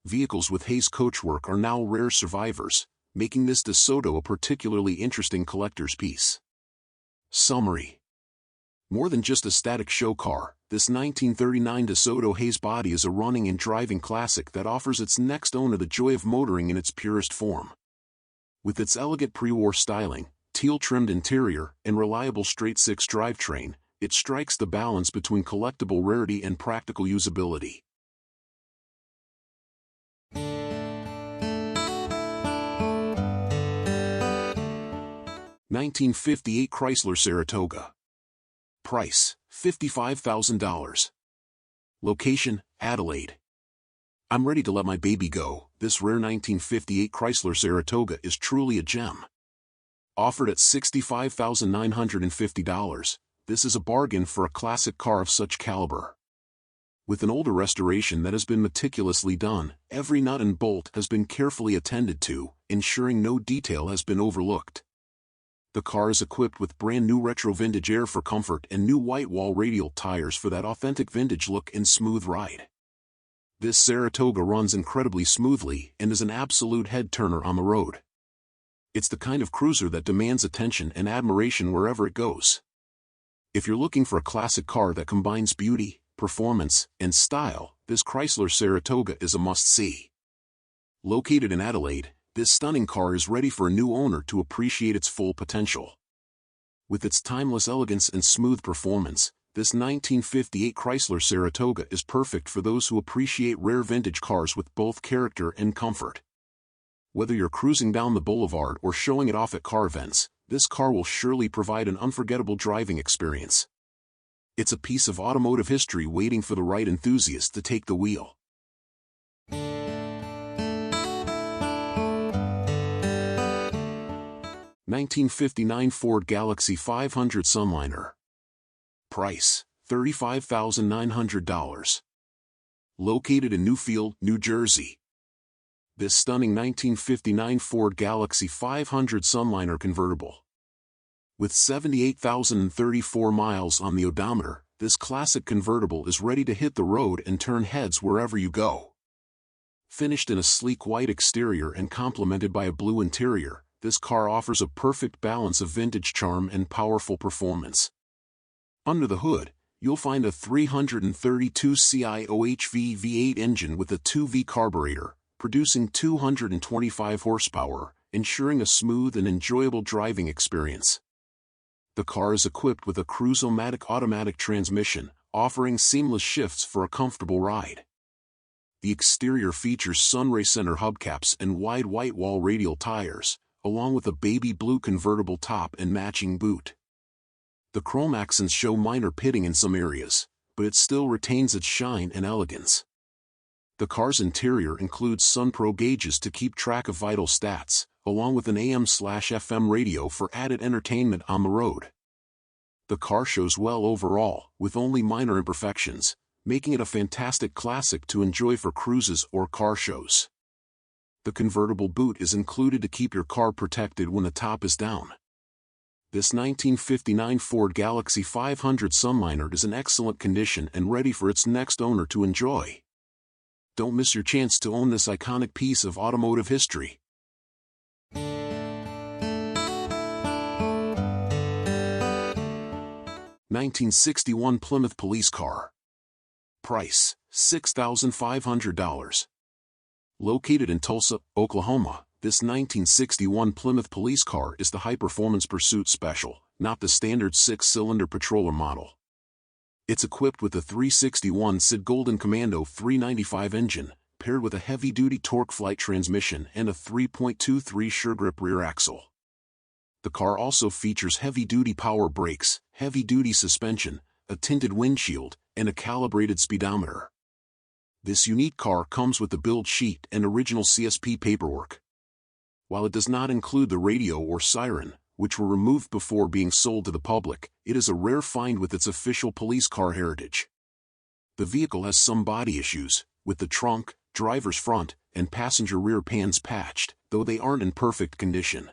Vehicles with Hayes coachwork are now rare survivors, making this DeSoto a particularly interesting collector's piece. Summary. More than just a static show car, this 1939 DeSoto Hayes body is a running and driving classic that offers its next owner the joy of motoring in its purest form. With its elegant pre-war styling, teal-trimmed interior, and reliable straight-six drivetrain, it strikes the balance between collectible rarity and practical usability. (1958) Chrysler Saratoga. Price, $55,000. Location, Adelaide. I'm ready to let my baby go. This rare 1958 Chrysler Saratoga is truly a gem. Offered at $65,950, this is a bargain for a classic car of such caliber. With an older restoration that has been meticulously done, every nut and bolt has been carefully attended to, ensuring no detail has been overlooked. The car is equipped with brand new retro vintage air for comfort and new white wall radial tires for that authentic vintage look and smooth ride. This Saratoga runs incredibly smoothly and is an absolute head-turner on the road. It's the kind of cruiser that demands attention and admiration wherever it goes. If you're looking for a classic car that combines beauty, performance, and style, this Chrysler Saratoga is a must-see. Located in Adelaide, this stunning car is ready for a new owner to appreciate its full potential. With its timeless elegance and smooth performance, this 1958 Chrysler Saratoga is perfect for those who appreciate rare vintage cars with both character and comfort. Whether you're cruising down the boulevard or showing it off at car events, this car will surely provide an unforgettable driving experience. It's a piece of automotive history waiting for the right enthusiast to take the wheel. (1959) Ford Galaxy 500 Sunliner. Price, $35,900. Located in Newfield, New Jersey. This stunning 1959 Ford Galaxy 500 Sunliner convertible. With 78,034 miles on the odometer, this classic convertible is ready to hit the road and turn heads wherever you go. Finished in a sleek white exterior and complemented by a blue interior, this car offers a perfect balance of vintage charm and powerful performance. Under the hood, you'll find a 332 CI-OHV V8 engine with a 2V carburetor, producing 225 horsepower, ensuring a smooth and enjoyable driving experience. The car is equipped with a Cruise-O-Matic automatic transmission, offering seamless shifts for a comfortable ride. The exterior features sunray center hubcaps and wide white wall radial tires, along with a baby blue convertible top and matching boot. The chrome accents show minor pitting in some areas, but it still retains its shine and elegance. The car's interior includes SunPro gauges to keep track of vital stats, along with an AM/FM radio for added entertainment on the road. The car shows well overall, with only minor imperfections, making it a fantastic classic to enjoy for cruises or car shows. The convertible boot is included to keep your car protected when the top is down. This 1959 Ford Galaxy 500 Sunliner is in excellent condition and ready for its next owner to enjoy. Don't miss your chance to own this iconic piece of automotive history. 1961 Plymouth Police Car. Price, $6,500. Located in Tulsa, Oklahoma, this 1961 Plymouth Police Car is the high-performance Pursuit Special, not the standard 6-cylinder patroller model. It's equipped with a 361 SID Golden Commando 395 engine, paired with a heavy-duty torque flight transmission and a 3.23 SureGrip rear axle. The car also features heavy-duty power brakes, heavy-duty suspension, a tinted windshield, and a calibrated speedometer. This unique car comes with the build sheet and original CSP paperwork. While it does not include the radio or siren, which were removed before being sold to the public, it is a rare find with its official police car heritage. The vehicle has some body issues, with the trunk, driver's front, and passenger rear pans patched, though they aren't in perfect condition.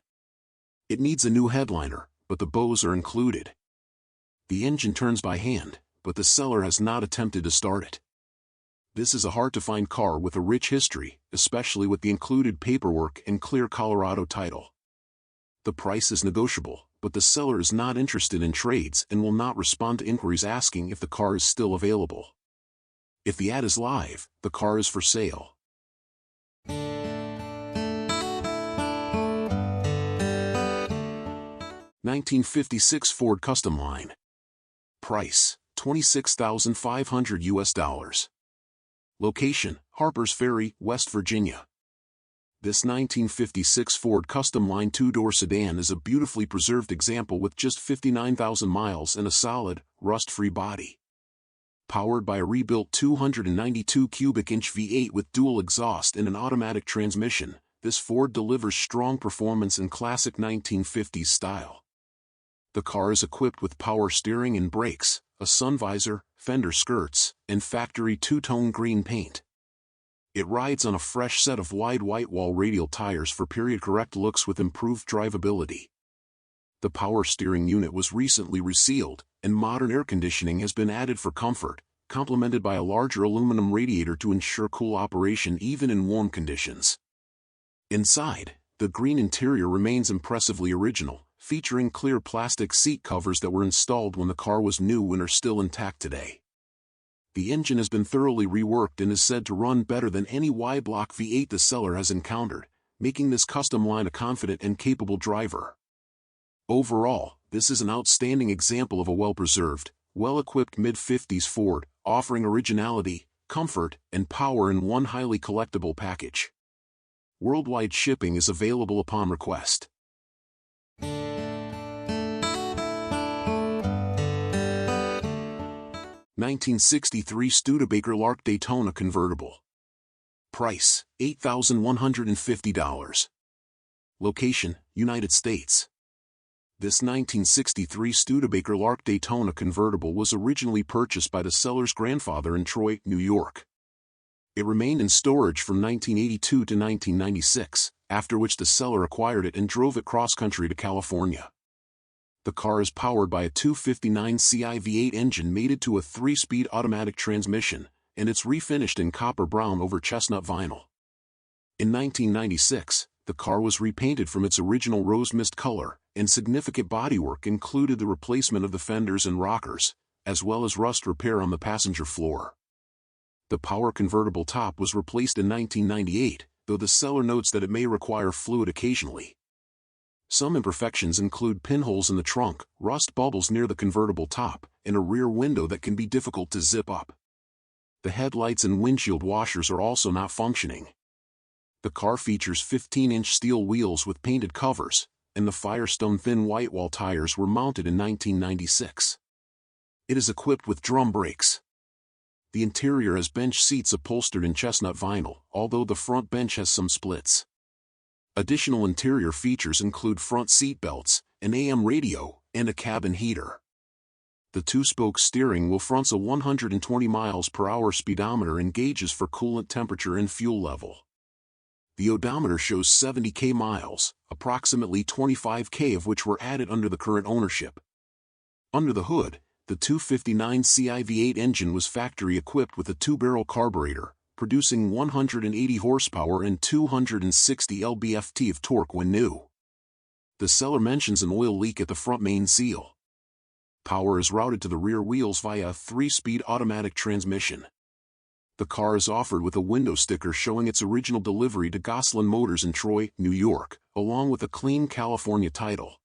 It needs a new headliner, but the bows are included. The engine turns by hand, but the seller has not attempted to start it. This is a hard-to-find car with a rich history, especially with the included paperwork and clear Colorado title. The price is negotiable, but the seller is not interested in trades and will not respond to inquiries asking if the car is still available. If the ad is live, the car is for sale. $1956 Ford Custom Line. Price, $26,500. Location, Harpers Ferry, West Virginia. This 1956 Ford Custom Line two-door sedan is a beautifully preserved example with just 59,000 miles and a solid, rust-free body. Powered by a rebuilt 292 cubic inch V8 with dual exhaust and an automatic transmission, this Ford delivers strong performance in classic 1950s style. The car is equipped with power steering and brakes, a sun visor, fender skirts, and factory two-tone green paint. It rides on a fresh set of wide white wall radial tires for period-correct looks with improved drivability. The power steering unit was recently resealed, and modern air conditioning has been added for comfort, complemented by a larger aluminum radiator to ensure cool operation even in warm conditions. Inside, the green interior remains impressively original, featuring clear plastic seat covers that were installed when the car was new and are still intact today. The engine has been thoroughly reworked and is said to run better than any Y-block V8 the seller has encountered, making this custom line a confident and capable driver. Overall, this is an outstanding example of a well-preserved, well-equipped mid-50s Ford, offering originality, comfort, and power in one highly collectible package. Worldwide shipping is available upon request. 1963 Studebaker Lark Daytona convertible. Price, $8,150. Location, United States. This 1963 Studebaker Lark Daytona convertible was originally purchased by the seller's grandfather in Troy, New York. It remained in storage from 1982 to 1996, after which the seller acquired it and drove it cross-country to California. The car is powered by a 259 Ci V8 engine mated to a 3-speed automatic transmission, and it's refinished in copper brown over chestnut vinyl. In 1996, the car was repainted from its original rose mist color, and significant bodywork included the replacement of the fenders and rockers, as well as rust repair on the passenger floor. The power convertible top was replaced in 1998, though the seller notes that it may require fluid occasionally. Some imperfections include pinholes in the trunk, rust bubbles near the convertible top, and a rear window that can be difficult to zip up. The headlights and windshield washers are also not functioning. The car features 15-inch steel wheels with painted covers, and the Firestone thin white wall tires were mounted in 1996. It is equipped with drum brakes. The interior has bench seats upholstered in chestnut vinyl, although the front bench has some splits. Additional interior features include front seat belts, an AM radio, and a cabin heater. The two-spoke steering wheel fronts a 120 miles per hour speedometer and gauges for coolant temperature and fuel level. The odometer shows 70k miles, approximately 25k of which were added under the current ownership. Under the hood, the 259 Ci V8 engine was factory equipped with a 2-barrel carburetor, producing 180 horsepower and 260 lb-ft of torque when new. The seller mentions an oil leak at the front main seal. Power is routed to the rear wheels via a 3-speed automatic transmission. The car is offered with a window sticker showing its original delivery to Gosselin Motors in Troy, New York, along with a clean California title.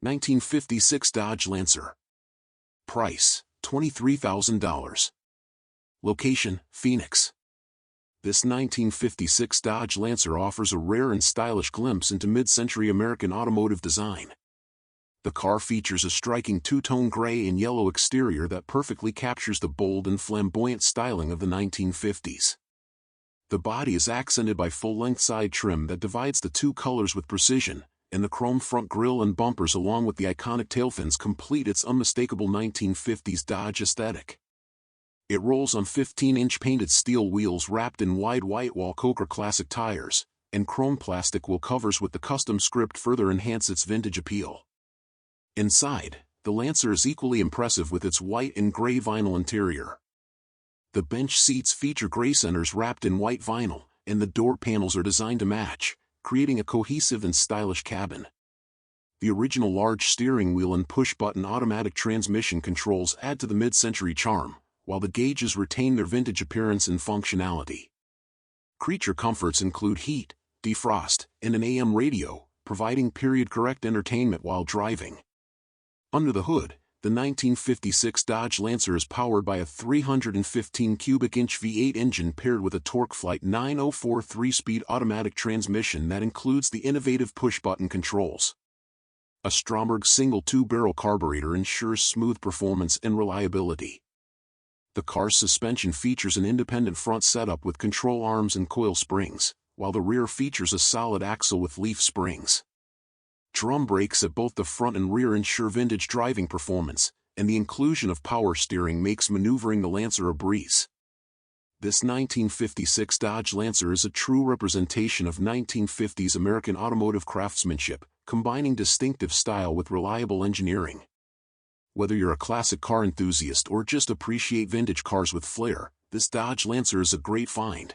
1956 Dodge Lancer. Price, $23,000. Location, Phoenix. This 1956 Dodge Lancer offers a rare and stylish glimpse into mid-century American automotive design. The car features a striking two-tone gray and yellow exterior that perfectly captures the bold and flamboyant styling of the 1950s. The body is accented by full-length side trim that divides the two colors with precision, and the chrome front grille and bumpers along with the iconic tail fins complete its unmistakable 1950s Dodge aesthetic. It rolls on 15-inch painted steel wheels wrapped in wide white Walkoker Classic tires, and chrome plastic wheel covers with the custom script further enhance its vintage appeal. Inside, the Lancer is equally impressive with its white and gray vinyl interior. The bench seats feature gray centers wrapped in white vinyl, and the door panels are designed to match, creating a cohesive and stylish cabin. The original large steering wheel and push-button automatic transmission controls add to the mid-century charm, while the gauges retain their vintage appearance and functionality. Creature comforts include heat, defrost, and an AM radio, providing period-correct entertainment while driving. Under the hood, the 1956 Dodge Lancer is powered by a 315 cubic inch V8 engine paired with a TorqueFlite 904 3-speed automatic transmission that includes the innovative push-button controls. A Stromberg single 2-barrel carburetor ensures smooth performance and reliability. The car's suspension features an independent front setup with control arms and coil springs, while the rear features a solid axle with leaf springs. Drum brakes at both the front and rear ensure vintage driving performance, and the inclusion of power steering makes maneuvering the Lancer a breeze. This 1956 Dodge Lancer is a true representation of 1950s American automotive craftsmanship, combining distinctive style with reliable engineering. Whether you're a classic car enthusiast or just appreciate vintage cars with flair, this Dodge Lancer is a great find.